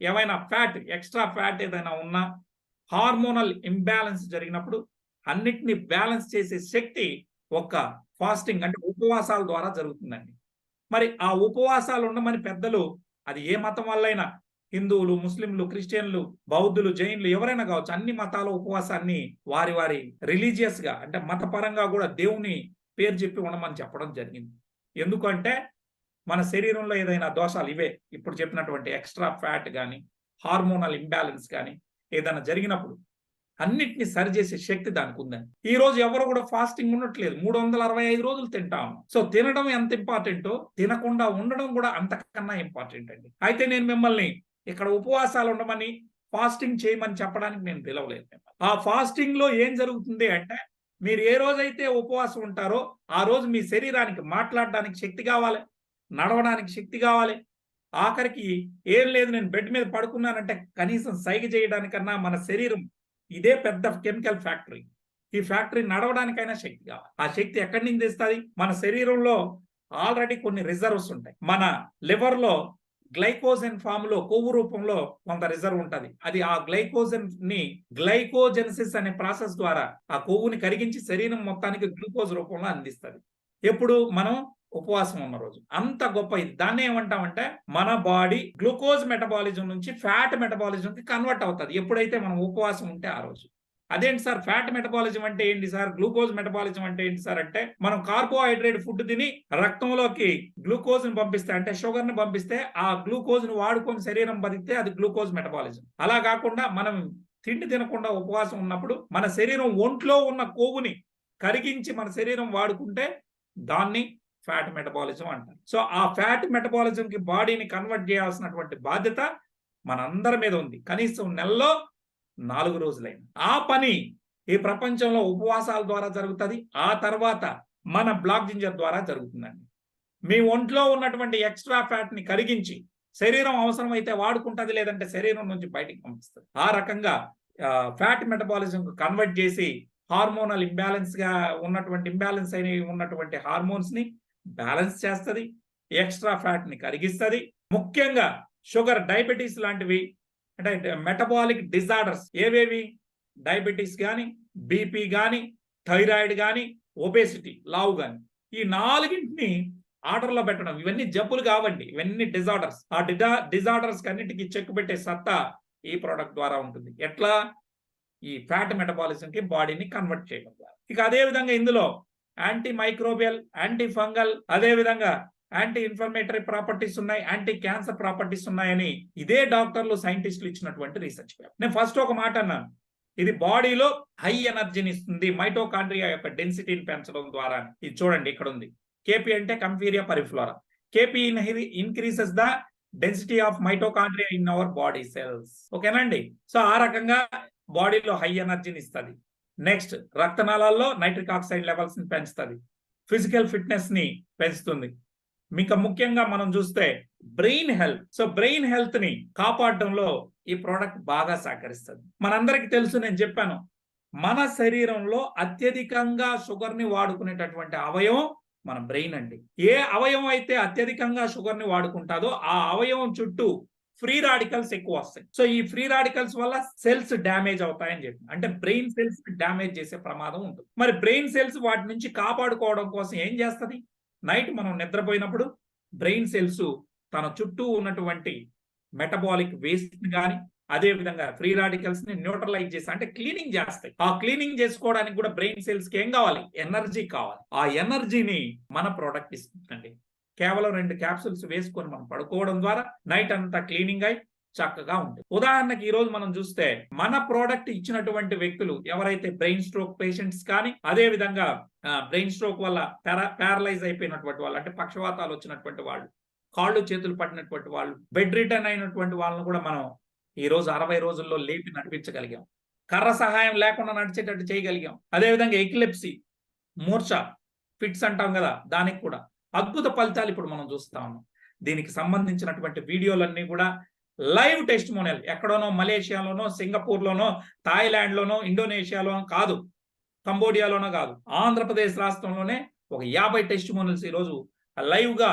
ఏమైనా ఫ్యాట్, ఎక్స్ట్రా ఫ్యాట్ ఏదైనా ఉన్నా, హార్మోనల్ ఇంబ్యాలెన్స్ జరిగినప్పుడు అన్నిటిని బ్యాలెన్స్ చేసే శక్తి ఒక ఫాస్టింగ్ అంటే ఉపవాసాల ద్వారా జరుగుతుందండి. మరి ఆ ఉపవాసాలు ఉండమని పెద్దలు, అది ఏ మతం వల్లైనా, హిందువులు, ముస్లింలు, క్రిస్టియన్లు, బౌద్ధులు, జైన్లు ఎవరైనా కావచ్చు, అన్ని మతాల ఉపవాసాన్ని వారి వారి రిలీజియస్ గా అంటే మతపరంగా కూడా దేవుని పేరు చెప్పి ఉండమని చెప్పడం జరిగింది. ఎందుకంటే మన శరీరంలో ఏదైనా దోషాలు, ఇవే ఇప్పుడు చెప్పినటువంటి ఎక్స్ట్రా ఫ్యాట్ కానీ, హార్మోనల్ ఇంబ్యాలెన్స్ కానీ ఏదైనా జరిగినప్పుడు అన్నిటిని సరిచేసే శక్తి దానికి ఉందని. ఈ రోజు ఎవరు కూడా ఫాస్టింగ్ ఉండట్లేదు. 365 రోజులు తింటాము. సో తినడం ఎంత ఇంపార్టెంటో తినకుండా ఉండడం కూడా అంతకన్నా ఇంపార్టెంట్ అండి. అయితే నేను మిమ్మల్ని ఇక్కడ ఉపవాసాలు ఉండమని, ఫాస్టింగ్ చేయమని చెప్పడానికి నేను పిలవలేదు. ఆ ఫాస్టింగ్ లో ఏం జరుగుతుంది అంటే, మీరు ఏ రోజైతే ఉపవాసం ఉంటారో ఆ రోజు మీ శరీరానికి మాట్లాడడానికి శక్తి కావాలి, నడవడానికి శక్తి కావాలి. ఆఖరికి ఏం లేదు, నేను బెడ్ మీద పడుకున్నానంటే కనీసం సైగ చేయడానికన్నా మన శరీరం ఇదే పెద్ద కెమికల్ ఫ్యాక్టరీ. ఈ ఫ్యాక్టరీ నడవడానికైనా శక్తి కావాలి. ఆ శక్తి ఎక్కడి నుంచి తెస్తుంది? మన శరీరంలో ఆల్రెడీ కొన్ని రిజర్వ్స్ ఉంటాయి. మన లివర్ లో గ్లైకోజన్ ఫామ్ లో, కొవ్వు రూపంలో కొంత రిజర్వ్ ఉంటుంది. అది ఆ గ్లైకోజన్ ని గ్లైకోజెనసిస్ అనే ప్రాసెస్ ద్వారా ఆ కొవ్వుని కరిగించి శరీరం మొత్తానికి గ్లూకోజ్ రూపంలో అందిస్తుంది. ఎప్పుడు? మనం ఉపవాసం ఉన్న రోజు. అంత గొప్ప ఇది. దాన్ని ఏమంటామంటే మన బాడీ గ్లూకోజ్ మెటబాలిజం నుంచి ఫ్యాట్ మెటబాలిజం కి కన్వర్ట్ అవుతుంది ఎప్పుడైతే మనం ఉపవాసం ఉంటే ఆ రోజు. అదేంటి సార్ ఫ్యాట్ మెటబాలిజం అంటే ఏంటి సార్, గ్లూకోజ్ మెటబాలిజం అంటే ఏంటి సార్ అంటే, మనం కార్బోహైడ్రేట్ ఫుడ్ తిని రక్తంలోకి గ్లూకోజ్ ని పంపిస్తే, అంటే షుగర్ ని పంపిస్తే, ఆ గ్లూకోజ్ ని వాడుకొని శరీరం బతికితే అది గ్లూకోజ్ మెటబాలిజం. అలా కాకుండా మనం తిండి తినకుండా ఉపవాసం ఉన్నప్పుడు మన శరీరం ఒంట్లో ఉన్న కొవ్వుని కరిగించి మన శరీరం వాడుకుంటే దాన్ని ఫ్యాట్ మెటబాలిజం అంటారు. సో ఆ ఫ్యాట్ మెటబాలిజం కి బాడీని కన్వర్ట్ చేయాల్సినటువంటి బాధ్యత మనందరి మీద ఉంది. కనీసం నెలలో 4 రోజులైంది. ఆ పని ఈ ప్రపంచంలో ఉపవాసాల ద్వారా జరుగుతుంది. ఆ తర్వాత మన బ్లాక్ జింజర్ ద్వారా జరుగుతుందండి. మీ ఒంట్లో ఉన్నటువంటి ఎక్స్ట్రా ఫ్యాట్ ని కరిగించి శరీరం అవసరమైతే వాడుకుంటుంది, లేదంటే శరీరం నుంచి బయటికి పంపిస్తుంది. ఆ రకంగా ఫ్యాట్ మెటబాలిజం కన్వర్ట్ చేసి హార్మోనల్ ఇంబ్యాలెన్స్ గా ఇంబ్యాలెన్స్ అయిన ఉన్నటువంటి హార్మోన్స్ ని బ్యాలెన్స్ చేస్తుంది, ఎక్స్ట్రా ఫ్యాట్ ని కరిగిస్తుంది. ముఖ్యంగా షుగర్, డయాబెటీస్ లాంటివి అంటే మెటబాలిక్ డిజార్డర్స్ ఏవేవి, డయాబెటీస్ కానీ, బీపీ కానీ, థైరాయిడ్ కానీ, ఒబేసిటీ లావు కానీ, ఈ 4ంటిని ఆర్డర్లో పెట్టడం. ఇవన్నీ జబ్బులు కావండి, ఇవన్నీ డిజార్డర్స్. ఆ డిజార్డర్స్ అన్నిటికీ చెక్ పెట్టే సత్తా ఈ ప్రోడక్ట్ ద్వారా ఉంటుంది. ఎట్లా? ఈ ఫ్యాట్ మెటబాలిజం కి బాడీని కన్వర్ట్ చేయడం ద్వారా. ఇక అదే విధంగా ఇందులో యాంటీ మైక్రోబియల్, యాంటీ ఫంగల్, అదే విధంగా యాంటీ ఇన్ఫ్లమేటరీ ప్రాపర్టీస్ ఉన్నాయి, యాంటీ క్యాన్సర్ ప్రాపర్టీస్ ఉన్నాయని ఇదే డాక్టర్లు, సైంటిస్టులు ఇచ్చినటువంటి రీసెర్చ్ పేపర్. నేను ఫస్ట్ ఒక మాట అన్నాను, ఇది బాడీలో హై ఎనర్జీని ఇస్తుంది మైటోకాండ్రియా యొక్క డెన్సిటీని పెంచడం ద్వారా. ఇది చూడండి, ఇక్కడ ఉంది. కేపీ అంటే kaempferia parviflora. KP increases the density of mitochondria in our body cells. ఓకేనండి. సో ఆ రకంగా బాడీలో హై ఎనర్జీని ఇస్తుంది. నెక్స్ట్, రక్తనాళాల్లో నైట్రిక్ ఆక్సైడ్ లెవెల్స్ ని పెంచుతుంది, ఫిజికల్ ఫిట్నెస్ ని పెంచుతుంది. మీకు ముఖ్యంగా మనం చూస్తే brain health. So brain health ని కాపాడడంలో ఈ ప్రోడక్ట్ బాగా సహకరిస్తుంది. మనందరికి తెలుసు, నేను చెప్పాను, మన శరీరంలో అత్యధికంగా షుగర్ ని వాడుకునేటటువంటి అవయవం మన బ్రెయిన్ అండి. ఏ అవయవం అయితే అత్యధికంగా షుగర్ ని వాడుకుంటాదో ఆ అవయవం చుట్టూ ఫ్రీ రాడికల్స్ ఎక్కువ వస్తాయి. సో ఈ ఫ్రీ రాడికల్స్ వల్ల సెల్స్ డ్యామేజ్ అవుతాయని చెప్పి, అంటే బ్రెయిన్ సెల్స్ డ్యామేజ్ చేసే ప్రమాదం ఉంటుంది. మరి బ్రెయిన్ సెల్స్ వాటి నుంచి కాపాడుకోవడం కోసం ఏం చేస్తుంది? నైట్ మనం నిద్రపోయినప్పుడు బ్రెయిన్ సెల్స్ తన చుట్టూ ఉన్నటువంటి మెటబాలిక్ వేస్ట్ ని కానీ, అదే విధంగా ఫ్రీ రాడికల్స్ ని న్యూట్రలైజ్ చేసి, అంటే క్లీనింగ్ చేస్తాయి. ఆ క్లీనింగ్ చేసుకోవడానికి కూడా బ్రెయిన్ సెల్స్ కి ఏం కావాలి? ఎనర్జీ కావాలి. ఆ ఎనర్జీని మన ప్రోడక్ట్ ఇస్తుందండి. కేవలం 2 క్యాప్సూల్స్ వేసుకొని మనం పడుకోవడం ద్వారా నైట్ అంతా క్లీనింగ్ అయి చక్కగా ఉంటుంది. ఉదాహరణకి ఈ రోజు మనం చూస్తే మన ప్రోడక్ట్ ఇచ్చినటువంటి వ్యక్తులు ఎవరైతే బ్రెయిన్ స్ట్రోక్ పేషెంట్స్ కానీ, అదే విధంగా బ్రెయిన్ స్ట్రోక్ వల్ల ప్యారలైజ్ అయిపోయినటువంటి వాళ్ళు, అంటే పక్షవాతాలు వచ్చినటువంటి వాళ్ళు, కాళ్ళు చేతులు పట్టినటువంటి వాళ్ళు, బెడ్ రిటర్న్ అయినటువంటి వాళ్ళని కూడా మనం ఈ రోజు 60 రోజుల్లో లేపి నడిపించగలిగాం. కర్ర సహాయం లేకుండా నడిచేటట్టు చేయగలిగాం. అదేవిధంగా ఎపిలెప్సీ, మూర్ఛ, ఫిట్స్ అంటాం కదా, దానికి కూడా అద్భుత ఫలితాలు ఇప్పుడు మనం చూస్తా ఉన్నాం. దీనికి సంబంధించినటువంటి వీడియోలన్నీ కూడా లైవ్ టెస్టిమోనియల్, ఎక్కడోనో మలేషియాలోనో, సింగపూర్లోనో, థాయిలాండ్లోనో, ఇండోనేషియాలోనో కాదు, కంబోడియాలోనో కాదు, ఆంధ్రప్రదేశ్ రాష్ట్రంలోనే ఒక 50 టెస్టిమోనియల్స్ ఈరోజు లైవ్ గా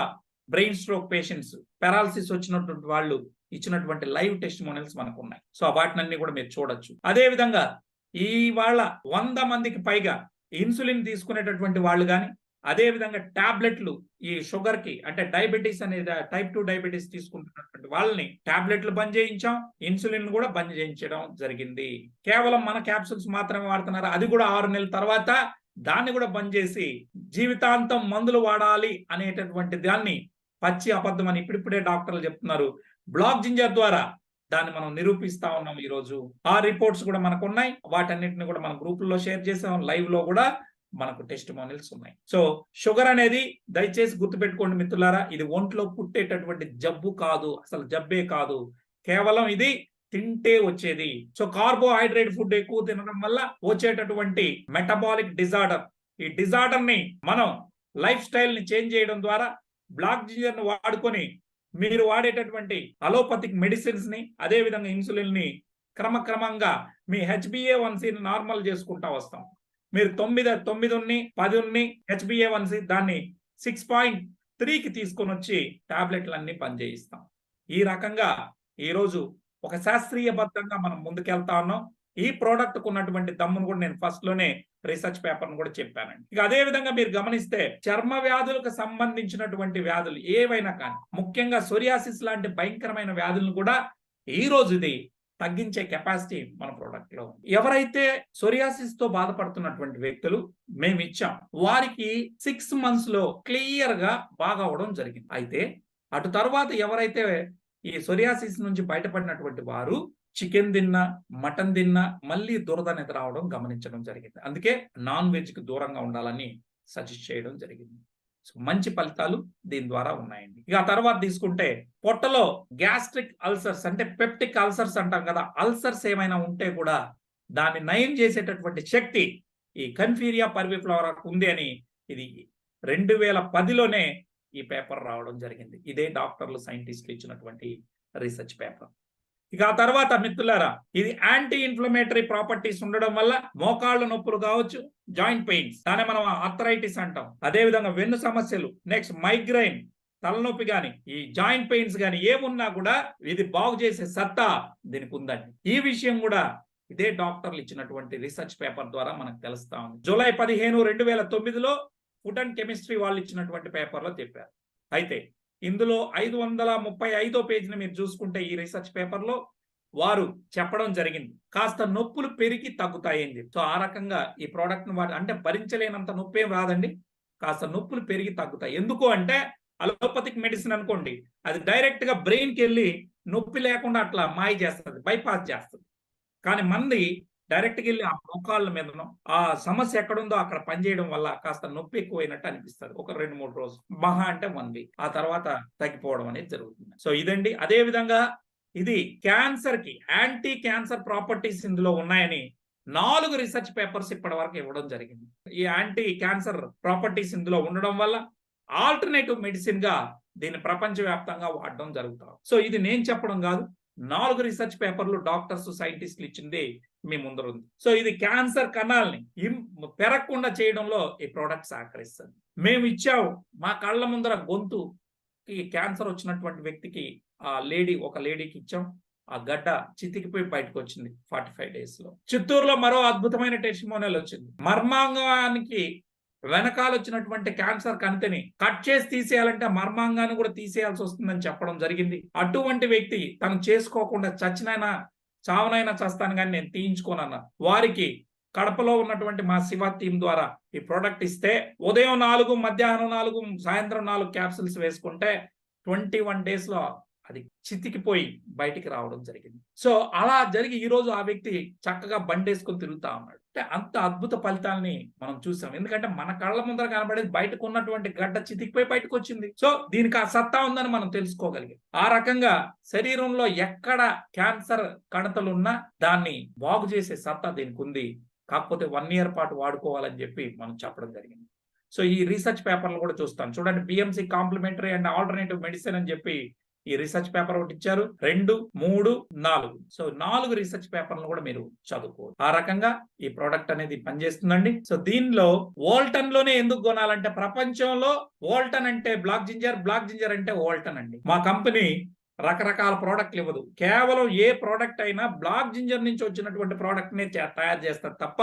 బ్రెయిన్ స్ట్రోక్ పేషెంట్స్, పెరాలసిస్ వచ్చినటువంటి వాళ్ళు ఇచ్చినటువంటి లైవ్ టెస్టిమోనియల్స్ మనకు ఉన్నాయి. సో వాటినన్నీ కూడా మీరు చూడొచ్చు. అదే విధంగా ఇవాళ 100 మందికి పైగా ఇన్సులిన్ తీసుకునేటటువంటి వాళ్ళు కానీ, అదే విధంగా టాబ్లెట్లు ఈ షుగర్ కి, అంటే డయాబెటీస్ అనేది టైప్ 2 డయాబెటీస్ తీసుకుంటున్నటువంటి వాళ్ళని టాబ్లెట్లు బంద్ చేయించాం, ఇన్సులిన్ కూడా బంద్ చేయించడం జరిగింది. కేవలం మన క్యాప్సూల్స్ మాత్రమే వాడుతున్నారు. అది కూడా 6 నెలల తర్వాత దాన్ని కూడా బంద్ చేసి జీవితాంతం మందులు వాడాలి అనేటటువంటి దాన్ని పచ్చి అబద్ధం అని ఇప్పుడిప్పుడే డాక్టర్లు చెప్తున్నారు. బ్లాక్ జింజర్ ద్వారా దాన్ని మనం నిరూపిస్తా ఉన్నాం. ఈ రోజు ఆ రిపోర్ట్స్ కూడా మనకు ఉన్నాయి. వాటన్నిటిని కూడా మనం గ్రూపుల్లో షేర్ చేసాం. లైవ్ లో కూడా మనకు టెస్టిమోనియల్స్ ఉన్నాయి. సో షుగర్ అనేది దయచేసి గుర్తుపెట్టుకోండి మిత్రులారా, ఇది ఒంట్లో పుట్టేటటువంటి జబ్బు కాదు, అసలు జబ్బే కాదు, కేవలం ఇది తింటే వచ్చేది. సో కార్బోహైడ్రేట్ ఫుడ్ ఎక్కువ తినడం వల్ల వచ్చేటటువంటి మెటబాలిక్ డిజార్డర్, ఈ డిజార్డర్ ని మనం లైఫ్ స్టైల్ ని చేంజ్ చేయడం ద్వారా బ్లాక్ జింజర్ ని వాడుకొని మీరు వాడేటటువంటి అలోపతిక్ మెడిసిన్స్ ని, అదే విధంగా ఇన్సులిన్ ని క్రమక్రమంగా మీ HbA1c ని నార్మల్ చేసుకుంటా వస్తాం. మీరు 9 ఉన్ని 10 ఉన్ని HbA1c దాన్ని 6.3కి తీసుకొని వచ్చి టాబ్లెట్లన్నీ పనిచేయిస్తాం. ఈ రకంగా ఈరోజు ఒక శాస్త్రీయబద్ధంగా మనం ముందుకెళ్తా ఉన్నాం. ఈ ప్రోడక్ట్ కు ఉన్నటువంటి దమ్మును కూడా నేను ఫస్ట్ లోనే రీసెర్చ్ పేపర్ ను కూడా చెప్పానండి. ఇక అదే విధంగా మీరు గమనిస్తే చర్మ వ్యాధులకు సంబంధించినటువంటి వ్యాధులు ఏవైనా కానీ, ముఖ్యంగా సోరియాసిస్ లాంటి భయంకరమైన వ్యాధులను కూడా ఈ రోజు ఇది తగ్గించే కెపాసిటీ మన ప్రోడక్ట్ లో. ఎవరైతే సోరియాసిస్ తో బాధపడుతున్నటువంటి వ్యక్తులు మేము ఇచ్చాం, వారికి 6 months లో క్లియర్ గా బాగా అవడం జరిగింది. అయితే అటు తర్వాత ఎవరైతే ఈ సోరియాసిస్ నుంచి బయటపడినటువంటి వారు చికెన్ తిన్నా, మటన్ తిన్నా మళ్ళీ దురద అనేది రావడం గమనించడం జరిగింది. అందుకే నాన్ వెజ్ కి దూరంగా ఉండాలని సజెస్ట్ చేయడం జరిగింది. సో మంచి ఫలితాలు దీని ద్వారా ఉన్నాయండి. ఇక ఆ తర్వాత తీసుకుంటే పొట్టలో గ్యాస్ట్రిక్ అల్సర్స్, అంటే పెప్టిక్ అల్సర్స్ అంటాం కదా, అల్సర్స్ ఏమైనా ఉంటే కూడా దాన్ని నయం చేసేటటువంటి శక్తి ఈ కన్ఫీరియా పర్విఫ్లోరా ఉంది అని ఇది 2010లోనే ఈ పేపర్ రావడం జరిగింది. ఇదే డాక్టర్లు సైంటిస్టులు ఇచ్చినటువంటి రీసెర్చ్ పేపర్. ఇక ఆ తర్వాత మిత్రులారా, ఇది యాంటీ ఇన్ఫ్లమేటరీ ప్రాపర్టీస్ ఉండడం వల్ల మోకాళ్ళ నొప్పులు కావచ్చు, జాయింట్ పెయిన్స్, దాన్ని మనం ఆర్థరైటిస్ అంటాం. అదే విధంగా వెన్ను సమస్యలు, నెక్స్ట్ మైగ్రైన్, తలనొప్పి గాని, ఈ జాయింట్ పెయిన్స్ గాని ఏమున్నా కూడా ఇది బాగు చేసే సత్తా దీనికి ఉందండి. ఈ విషయం కూడా ఇదే డాక్టర్లు ఇచ్చినటువంటి రీసెర్చ్ పేపర్ ద్వారా మనకు తెలుస్తా ఉంది. జూలై 15, 2009లో ఫుడ్ అండ్ కెమిస్ట్రీ వాళ్ళు ఇచ్చినటువంటి పేపర్లో చెప్పారు. అయితే ఇందులో 535వ పేజీని మీరు చూసుకుంటే ఈ రీసెర్చ్ పేపర్లో వారు చెప్పడం జరిగింది, కాస్త నొప్పులు పెరిగి తగ్గుతాయండి. సో ఆ రకంగా ఈ ప్రోడక్ట్ ను అంటే భరించలేనంత నొప్పి ఏం రాదండి, కాస్త నొప్పులు పెరిగి తగ్గుతాయి. ఎందుకు అంటే అలోపతిక్ మెడిసిన్ అనుకోండి, అది డైరెక్ట్ గా బ్రెయిన్ కి వెళ్ళి నొప్పి లేకుండా అట్లా మాయ చేస్తుంది, బైపాస్ చేస్తుంది. కానీ మంది డైరెక్ట్ గా వెళ్ళి ఆ మోకాళ్ళ మీదనో ఆ సమస్య ఎక్కడుందో అక్కడ పనిచేయడం వల్ల కాస్త నొప్పి ఎక్కువైనట్టు అనిపిస్తుంది. ఒక 2-3 రోజులు, మహా అంటే 1 వీక్, ఆ తర్వాత తగ్గిపోవడం అనేది జరుగుతుంది. సో ఇదండి. అదే విధంగా ఇది క్యాన్సర్ కి యాంటీ క్యాన్సర్ ప్రాపర్టీస్ ఇందులో ఉన్నాయని 4 రీసెర్చ్ పేపర్స్ ఇప్పటి వరకు ఇవ్వడం జరిగింది. ఈ యాంటీ క్యాన్సర్ ప్రాపర్టీస్ ఇందులో ఉండడం వల్ల ఆల్టర్నేటివ్ మెడిసిన్ గా దీన్ని ప్రపంచవ్యాప్తంగా వాడడం జరుగుతాం. సో ఇది నేను చెప్పడం కాదు, 4 రీసెర్చ్ పేపర్లు డాక్టర్స్ సైంటిస్టులు ఇచ్చింది మీ ముందర ఉంది. సో ఇది క్యాన్సర్ కణాలని పెరగకుండా చేయడంలో ఈ ప్రోడక్ట్ సహకరిస్తుంది. మేము ఇచ్చాము, మా కళ్ళ ముందర గొంతు ఈ క్యాన్సర్ వచ్చినటువంటి వ్యక్తికి ఒక లేడీకి ఇచ్చాం. ఆ గడ్డ చితికిపోయి బయటకు వచ్చింది 45 days లో. చిత్తూరులో మరో అద్భుతమైన టెస్టిమోనియల్ వచ్చింది. మర్మాంగానికి వెనకాల వచ్చినటువంటి క్యాన్సర్ కణితిని కట్ చేసి తీసేయాలంటే మర్మాంగాన్ని కూడా తీసేయాల్సి వస్తుందని చెప్పడం జరిగింది. అటువంటి వ్యక్తి తను చేసుకోకుండా చావనైనా చస్తాను కానీ నేను తీయించుకోనన్నా వారికి కడపలో ఉన్నటువంటి మా శివ టీం ద్వారా ఈ ప్రోడక్ట్ ఇస్తే ఉదయం 4, మధ్యాహ్నం 4, సాయంత్రం 4 క్యాప్సిల్స్ వేసుకుంటే 21 days లో అది చితికిపోయి బయటికి రావడం జరిగింది. సో అలా జరిగి ఈ రోజు ఆ వ్యక్తి చక్కగా బండేసుకొని తిరుగుతా ఉన్నాడు. అంటే అంత అద్భుత ఫలితాలని మనం చూసాం. ఎందుకంటే మన కళ్ళ ముందర కనబడేది బయటకు ఉన్నటువంటి గడ్డ చితికిపోయి బయటకు వచ్చింది. సో దీనికి ఆ సత్తా ఉందని మనం తెలుసుకోగలిగాం. ఆ రకంగా శరీరంలో ఎక్కడ క్యాన్సర్ కణతలు ఉన్నా దాన్ని బాగు చేసే సత్తా దీనికి ఉంది. కాకపోతే 1 year పాటు వాడుకోవాలని చెప్పి మనం చెప్పడం జరిగింది. సో ఈ రీసెర్చ్ పేపర్లు కూడా చూస్తాను చూడండి. BMC complementary and alternative medicine అని చెప్పి ఈ రీసెర్చ్ పేపర్ ఒకటి ఇచ్చారు. 2, 3, 4. సో 4 రీసెర్చ్ పేపర్లను కూడా మీరు చదువుకోవచ్చు. ఆ రకంగా ఈ ప్రోడక్ట్ అనేది పనిచేస్తుందండి. సో దీనిలో వోల్టన్ లోనే ఎందుకు కొనాలంటే ప్రపంచంలో వోల్టన్ అంటే బ్లాక్ జింజర్ అంటే వోల్టన్ అండి. మా కంపెనీ రకరకాల ప్రోడక్ట్లు ఇవ్వదు. కేవలం ఏ ప్రోడక్ట్ అయినా బ్లాక్ జింజర్ నుంచి వచ్చినటువంటి ప్రోడక్ట్ నే తయారు చేస్తారు తప్ప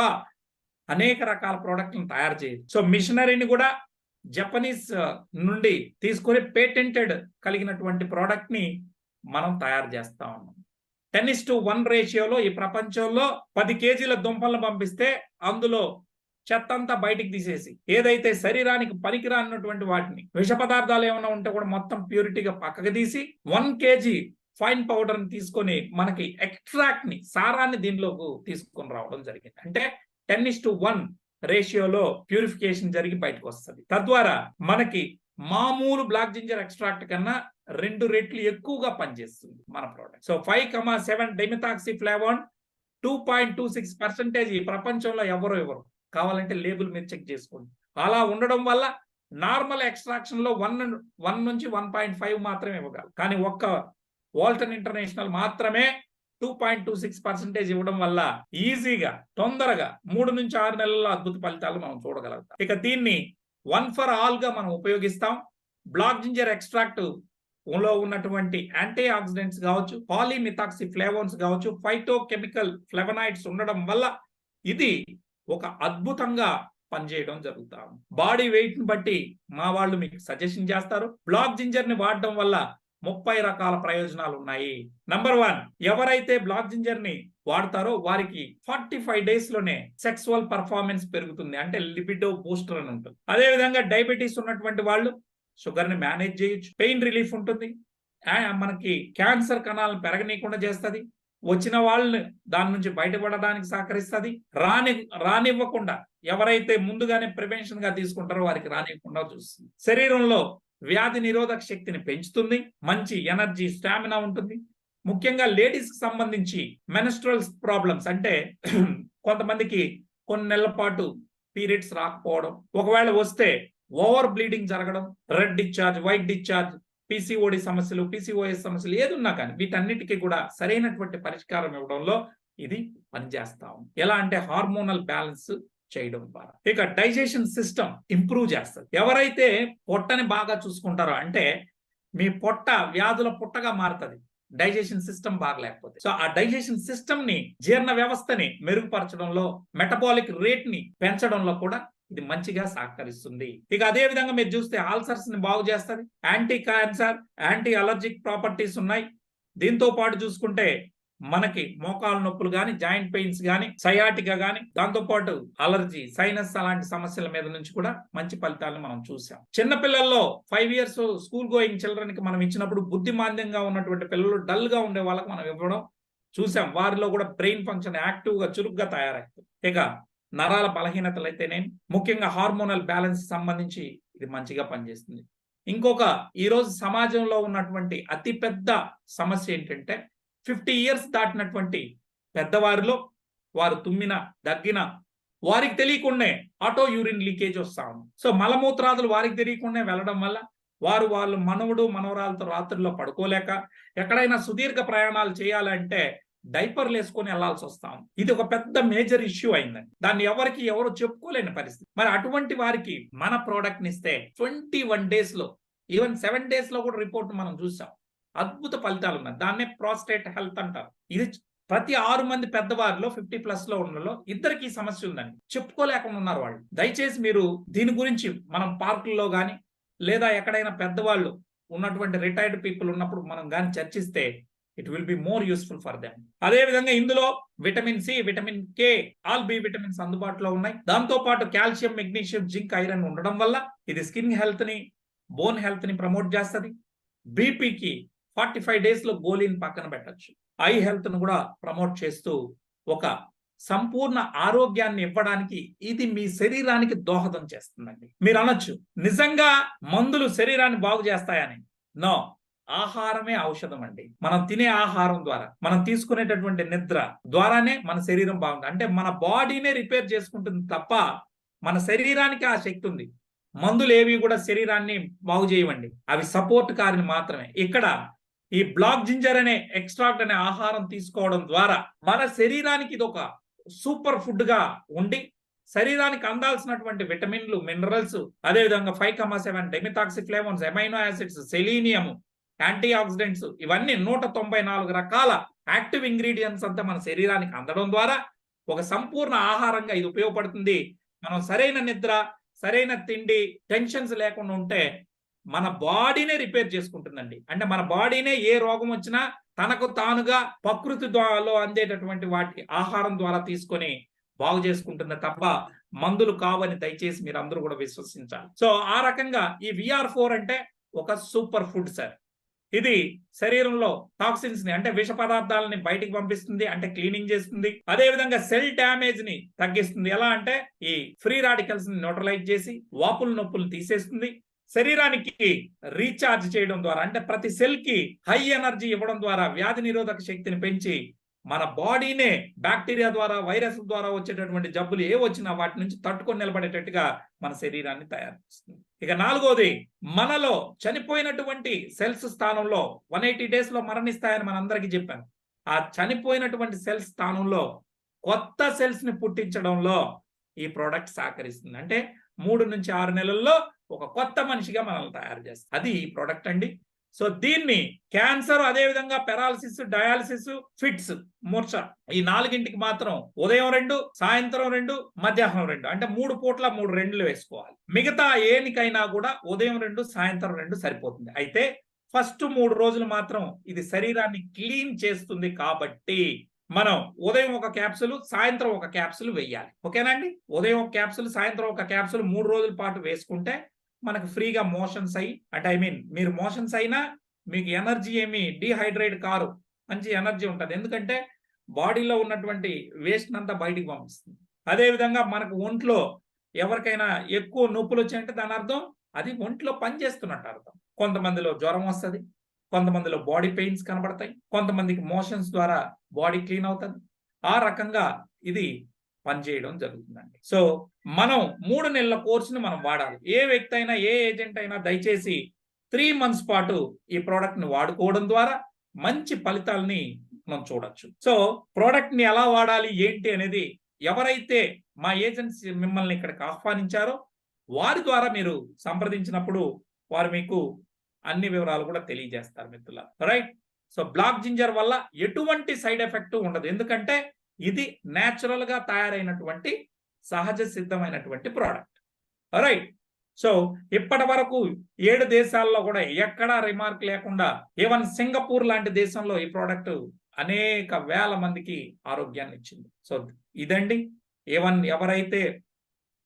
అనేక రకాల ప్రోడక్ట్లను తయారు చేయదు. సో మిషనరీని కూడా జపనీస్ నుండి తీసుకొని పేటెంటెడ్ కలిగినటువంటి ప్రోడక్ట్ ని మనం తయారు చేస్తా ఉన్నాం. 10:1 రేషియోలో ఈ ప్రపంచంలో 10 kgs దుంపలను పంపిస్తే అందులో చెత్తంతా బయటికి తీసేసి ఏదైతే శరీరానికి పనికిరానటువంటి వాటిని విష పదార్థాలు ఏమైనా ఉంటే కూడా మొత్తం ప్యూరిటీగా పక్కకు తీసి 1 kg ఫైన్ పౌడర్ ని తీసుకొని మనకి ఎక్స్ట్రాక్ట్ ని సారాన్ని దీనిలోకి తీసుకొని రావడం జరిగింది. అంటే 10:1 రేషియోలో ప్యూరిఫికేషన్ జరిగి బయటకు వస్తుంది. తద్వారా మనకి మామూలు బ్లాక్ జింజర్ ఎక్స్ట్రాక్ట్ కన్నా 2 రెట్లు ఎక్కువగా పనిచేస్తుంది మన ప్రోడక్ట్. సో 5,7 డైమిథాక్సిఫ్లావోన్ 2.26% ఈ ప్రపంచంలో ఎవరు కావాలంటే లేబుల్ మీరు చెక్ చేసుకోండి. అలా ఉండడం వల్ల నార్మల్ ఎక్స్ట్రాక్షన్ లో 1 నుంచి 1.5 మాత్రమే ఇవ్వగలరు. కానీ ఒక్క వోల్టన్ ఇంటర్నేషనల్ మాత్రమే 2.26% ఇవ్వడం వల్ల ఈజీగా తొందరగా 3 నుంచి 6 నెలల్లో అద్భుత ఫలితాలు మనం చూడగలుగుతాం. ఇక దీన్ని 1 for all గా మనం ఉపయోగిస్తాం. బ్లాక్ జింజర్ ఎక్స్ట్రాక్ట్ లో ఉన్నటువంటి యాంటీ ఆక్సిడెంట్స్ కావచ్చు, పాలీమిథాక్సిఫ్లావోన్స్ కావచ్చు, ఫైటోకెమికల్ ఫ్లెవనాయిడ్స్ ఉండడం వల్ల ఇది ఒక అద్భుతంగా పనిచేయడం జరుగుతాం. బాడీ వెయిట్ ని బట్టి మా వాళ్ళు మీకు సజెషన్ చేస్తారు. బ్లాక్ జింజర్ ని వాడడం వల్ల 30 రకాల ప్రయోజనాలు ఉన్నాయి. నంబర్ 1, ఎవరైతే బ్లాక్ జింజర్ ని వాడతారో వారికి 45 days లోనే సెక్సువల్ పర్ఫార్మెన్స్ పెరుగుతుంది. అంటే లిబిడో బూస్టర్ అని ఉంటుంది. అదే విధంగా డయాబెటీస్ ఉన్నటువంటి వాళ్ళు షుగర్ ని మేనేజ్ చేయొచ్చు. పెయిన్ రిలీఫ్ ఉంటుంది. మనకి క్యాన్సర్ కణాలను పెరగనీయకుండా చేస్తుంది. వచ్చిన వాళ్ళని దాని నుంచి బయటపడడానికి సహకరిస్తుంది. రానివ్వకుండా ఎవరైతే ముందుగానే ప్రివెన్షన్ గా తీసుకుంటారో వారికి రానివ్వకుండా చూస్తుంది. శరీరంలో వ్యాధి నిరోధక శక్తిని పెంచుతుంది. మంచి ఎనర్జీ, స్టామినా ఉంటుంది. ముఖ్యంగా లేడీస్ కి సంబంధించి మెన్స్ట్రువల్ ప్రాబ్లమ్స్ అంటే కొంతమందికి కొన్ని నెలల పాటు పీరియడ్స్ రాకపోవడం, ఒకవేళ వస్తే ఓవర్ బ్లీడింగ్ జరగడం, red discharge, white discharge, PCOD సమస్యలు, పీసీఓఎస్ సమస్యలు ఏదున్నా కానీ వీటన్నిటికీ కూడా సరైనటువంటి పరిష్కారం ఇవ్వడంలో ఇది పనిచేస్తాం. ఎలా అంటే హార్మోనల్ బ్యాలెన్స్ చేయడం ద్వారా. ఇక డైజెషన్ సిస్టమ్ ఇంప్రూవ్ చేస్తుంది. ఎవరైతే పొట్టని బాగా చూసుకుంటారో, అంటే మీ పొట్ట వ్యాధుల పుట్టగా మారుతుంది డైజెషన్ సిస్టమ్ బాగలేకపోతే. సో ఆ డైజెషన్ సిస్టమ్ ని, జీర్ణ వ్యవస్థని మెరుగుపరచడంలో, మెటబాలిక్ రేట్ ని పెంచడంలో కూడా ఇది మంచిగా సహకరిస్తుంది. ఇక అదే విధంగా మీరు చూస్తే ఆల్సర్స్ ని బాగు చేస్తుంది. Anti cancer, anti allergic properties ఉన్నాయి. దీంతో పాటు చూసుకుంటే మనకి మోకాలు నొప్పులు గాని, జాయింట్ పెయిన్స్ గాని, సయాటికా గాని, దాంతో పాటు అలర్జీ, సైనస్ అలాంటి సమస్యల మీద నుంచి కూడా మంచి ఫలితాలను మనం చూసాం. చిన్న పిల్లల్లో 5 years స్కూల్ గోయింగ్ చిల్డ్రన్ కి మనం ఇచ్చినప్పుడు బుద్ధిమాంద్యంగా ఉన్నటువంటి పిల్లలు, డల్ గా ఉండే వాళ్ళకి మనం ఇవ్వడం చూసాం. వారిలో కూడా బ్రెయిన్ ఫంక్షన్ యాక్టివ్ గా, చురుగ్గా తయారవుతుంది. ఇక నరాల బలహీనతలు అయితేనే, ముఖ్యంగా హార్మోనల్ బ్యాలెన్స్ సంబంధించి ఇది మంచిగా పనిచేస్తుంది. ఇంకొక ఈరోజు సమాజంలో ఉన్నటువంటి అతిపెద్ద సమస్య ఏంటంటే 50 years దాటినటువంటి పెద్దవారిలో వారు తుమ్మిన, దగ్గిన వారికి తెలియకుండానే ఆటో యూరిన్ లీకేజ్ వస్తా ఉంది. సో మలమూత్రాదులు వారికి తెలియకుండా వెళ్ళడం వల్ల వాళ్ళు మనవడు మనవరాలతో రాత్రిలో పడుకోలేక, ఎక్కడైనా సుదీర్ఘ ప్రయాణాలు చేయాలంటే డైపర్లు వేసుకొని వెళ్లాల్సి వస్తాం. ఇది ఒక పెద్ద మేజర్ ఇష్యూ అయిందండి. దాన్ని ఎవరు చెప్పుకోలేని పరిస్థితి. మరి అటువంటి వారికి మన ప్రోడక్ట్ ని ఇస్తే 21 days లో, ఈవెన్ 7 days లో కూడా రిపోర్ట్ మనం చూసాం. అద్భుత ఫలితాలు ఉన్నాయి. దాన్నే ప్రాస్టేట్ హెల్త్ అంటారు. ఇది ప్రతి 6 మంది పెద్దవారిలో 50+ లో ఉన్నలో ఇద్దరికి సమస్య ఉందండి. చెప్పుకోలేకుండా ఉన్నారు వాళ్ళు. దయచేసి మీరు దీని గురించి మనం పార్కుల్లో గాని, లేదా ఎక్కడైనా పెద్దవాళ్ళు ఉన్నటువంటి రిటైర్డ్ పీపుల్ ఉన్నప్పుడు మనం గాని చర్చిస్తే it will be more useful for them. అదే విధంగా ఇందులో vitamin C, vitamin K, all B vitamins అందుబాటులో ఉన్నాయి. దాంతో పాటు కాల్షియం, మెగ్నీషియం, జింక్, ఐరన్ ఉండడం వల్ల ఇది స్కిన్ హెల్త్ ని, బోన్ హెల్త్ ని ప్రమోట్ చేస్తుంది. బీపీకి 45 days లో గోళీని పక్కన పెట్టచ్చు. ఐ హెల్త్ ను కూడా ప్రమోట్ చేస్తూ ఒక సంపూర్ణ ఆరోగ్యాన్ని ఇవ్వడానికి ఇది మీ శరీరానికి దోహదం చేస్తుందండి. మీరు అనొచ్చు, నిజంగా మందులు శరీరాన్ని బాగు చేస్తాయని. నో, ఆహారమే ఔషధం అండి. మనం తినే ఆహారం ద్వారా, మనం తీసుకునేటటువంటి నిద్ర ద్వారానే మన శరీరం బాగుంటుంది. అంటే మన బాడీనే రిపేర్ చేసుకుంటుంది తప్ప మన శరీరానికి ఆ శక్తి ఉంది. మందులు ఏవి కూడా శరీరాన్ని బాగు చేయవండి, అవి సపోర్ట్ కారణి మాత్రమే. ఇక్కడ ఈ బ్లాక్ జింజర్ అనే ఎక్స్ట్రాక్ట్ అనే ఆహారం తీసుకోవడం ద్వారా మన శరీరానికి ఇది ఒక సూపర్ ఫుడ్ గా ఉండి, శరీరానికి అందాల్సినటువంటి విటమిన్లు, మినరల్స్, అదేవిధంగా 5,7 dimethoxyflavones, amino acids, selenium, antioxidants, ఇవన్నీ 194 రకాల యాక్టివ్ ఇంగ్రీడియంట్స్ అంతా మన శరీరానికి అందడం ద్వారా ఒక సంపూర్ణ ఆహారంగా ఇది ఉపయోగపడుతుంది. మనం సరైన నిద్ర, సరైన తిండి, టెన్షన్స్ లేకుండా ఉంటే మన బాడీనే రిపేర్ చేసుకుంటుందండి. అంటే మన బాడీనే ఏ రోగం వచ్చినా తనకు తానుగా ప్రకృతి ద్వారా అందేటటువంటి వాటి ఆహారం ద్వారా తీసుకొని బాగు చేసుకుంటుంది తప్ప మందులు కావని దయచేసి మీరు అందరూ కూడా విశ్వసించాలి. సో ఆ రకంగా ఈ VR4 అంటే ఒక సూపర్ ఫుడ్ సార్. ఇది శరీరంలో టాక్సిన్స్ ని, అంటే విష పదార్థాలని బయటికి పంపిస్తుంది, అంటే క్లీనింగ్ చేస్తుంది. అదే విధంగా సెల్ డ్యామేజ్ ని తగ్గిస్తుంది. ఎలా అంటే ఈ ఫ్రీ రాడికల్స్ ని న్యూట్రలైజ్ చేసి వాపులు నొప్పులు తీసేస్తుంది. శరీరానికి రీఛార్జ్ చేయడం ద్వారా, అంటే ప్రతి సెల్ కి హై ఎనర్జీ ఇవ్వడం ద్వారా వ్యాధి నిరోధక శక్తిని పెంచి మన బాడీనే బ్యాక్టీరియా ద్వారా, వైరస్ ద్వారా వచ్చేటటువంటి జబ్బులు ఏ వచ్చినా వాటి నుంచి తట్టుకొని నిలబడేటట్టుగా మన శరీరాన్ని తయారు చేస్తుంది. ఇక 4వది, మనలో చనిపోయినటువంటి సెల్స్ స్థానంలో 180 days లో మరణిస్తాయని మనందరికీ చెప్పాను. ఆ చనిపోయినటువంటి సెల్స్ స్థానంలో కొత్త సెల్స్ ని పుట్టించడంలో ఈ ప్రోడక్ట్ సహకరిస్తుంది. అంటే 3 నుంచి 6 నెలల్లో ఒక కొత్త మనిషిగా మనల్ని తయారు చేస్తుంది. అది ఈ ప్రోడక్ట్ అండి. సో దీన్ని క్యాన్సర్, అదే విధంగా పెరాలసిస్, డయాలసిస్, ఫిట్స్, మూర్ఛ, ఈ 4ంటికి మాత్రం ఉదయం 2, సాయంత్రం 2, మధ్యాహ్నం 2, అంటే 3 పూట్ల 3 2 వేసుకోవాలి. మిగతా ఏనికైనా కూడా ఉదయం 2, సాయంత్రం 2 సరిపోతుంది. అయితే ఫస్ట్ 3 రోజులు మాత్రం ఇది శరీరాన్ని క్లీన్ చేస్తుంది కాబట్టి మనం ఉదయం ఒక క్యాప్సూల్, సాయంత్రం ఒక క్యాప్సూల్ వేయాలి. ఓకేనండి? ఉదయం ఒక క్యాప్సూల్, సాయంత్రం ఒక క్యాప్సూల్ 3 రోజుల పాటు వేసుకుంటే మనకు ఫ్రీగా మోషన్స్ అయ్యి, అంటే మీరు మోషన్స్ అయినా మీకు ఎనర్జీ ఏమి డిహైడ్రేట్ కారు, మంచి ఎనర్జీ ఉంటుంది. ఎందుకంటే బాడీలో ఉన్నటువంటి వేస్ట్ అంతా బయటికి పంపిస్తుంది. అదేవిధంగా మనకు ఒంట్లో ఎవరికైనా ఎక్కువ నొప్పులు వచ్చాయంటే దాని అర్థం అది ఒంట్లో పనిచేస్తున్నట్టు అర్థం. కొంతమందిలో జ్వరం వస్తుంది, కొంతమందిలో బాడీ పెయిన్స్ కనబడతాయి, కొంతమందికి మోషన్స్ ద్వారా బాడీ క్లీన్ అవుతుంది. ఆ రకంగా ఇది పనిచేయడం జరుగుతుందండి. సో మనం 3 నెలల కోర్సుని మనం వాడాలి. ఏ వ్యక్తి అయినా, ఏ ఏజెంట్ అయినా దయచేసి 3 మంత్స్ పాటు ఈ ప్రోడక్ట్ ని వాడుకోవడం ద్వారా మంచి ఫలితాలని మనం చూడొచ్చు. సో ప్రోడక్ట్ ని ఎలా వాడాలి ఏంటి అనేది ఎవరైతే మా ఏజెన్సీ మిమ్మల్ని ఇక్కడికి ఆహ్వానించారో వారి ద్వారా మీరు సంప్రదించినప్పుడు వారు మీకు అన్ని వివరాలు కూడా తెలియజేస్తారు మిత్రులారా. రైట్. సో బ్లాక్ జింజర్ వల్ల ఎటువంటి సైడ్ ఎఫెక్ట్ ఉండదు. ఎందుకంటే ఇది నేచురల్ గా తయారైనటువంటి సహజ సిద్ధమైనటువంటి ప్రోడక్ట్. రైట్. సో ఇప్పటి వరకు 7 దేశాల్లో కూడా ఎక్కడా రిమార్క్ లేకుండా ఈవెన్ సింగపూర్ లాంటి దేశంలో ఈ ప్రోడక్ట్ అనేక వేల మందికి ఆరోగ్యాన్ని ఇచ్చింది. సో ఇదండి. ఈవెన్ ఎవరైతే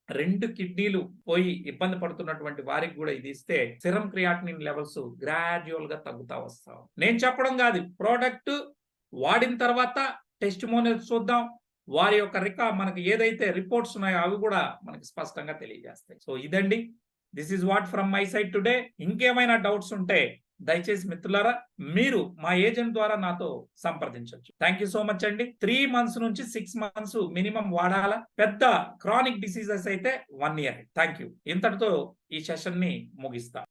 2 కిడ్నీలు పోయి ఇబ్బంది పడుతున్నటువంటి వారికి కూడా ఇది ఇస్తే సిరం క్రియాటినిన్ లెవెల్స్ గ్రాడ్యువల్ గా తగ్గుతా వస్తాం. నేను చెప్పడం కాదు, ప్రోడక్ట్ వాడిన తర్వాత టెస్టిమోనియల్స్ చూద్దాం. వారి యొక్క మనకి ఏదైతే రిపోర్ట్స్ ఉన్నాయో అవి కూడా మనకి స్పష్టంగా తెలియజేస్తాయి. సో ఇదండి. This is what from my side today. ఇంకేమైనా డౌట్స్ ఉంటే దయచేసి మిత్రులారా మీరు మా ఏజెంట్ ద్వారా నాతో సంప్రదించవచ్చు. థ్యాంక్ యూ సో మచ్ అండి. 3 మంత్స్ నుంచి 6 మంత్స్ మినిమం వాడాలా. పెద్ద క్రానిక్ డిసీజెస్ అయితే 1 ఇయర్. Thank you. ఇంతటితో ఈ సెషన్ ని ముగిస్తా.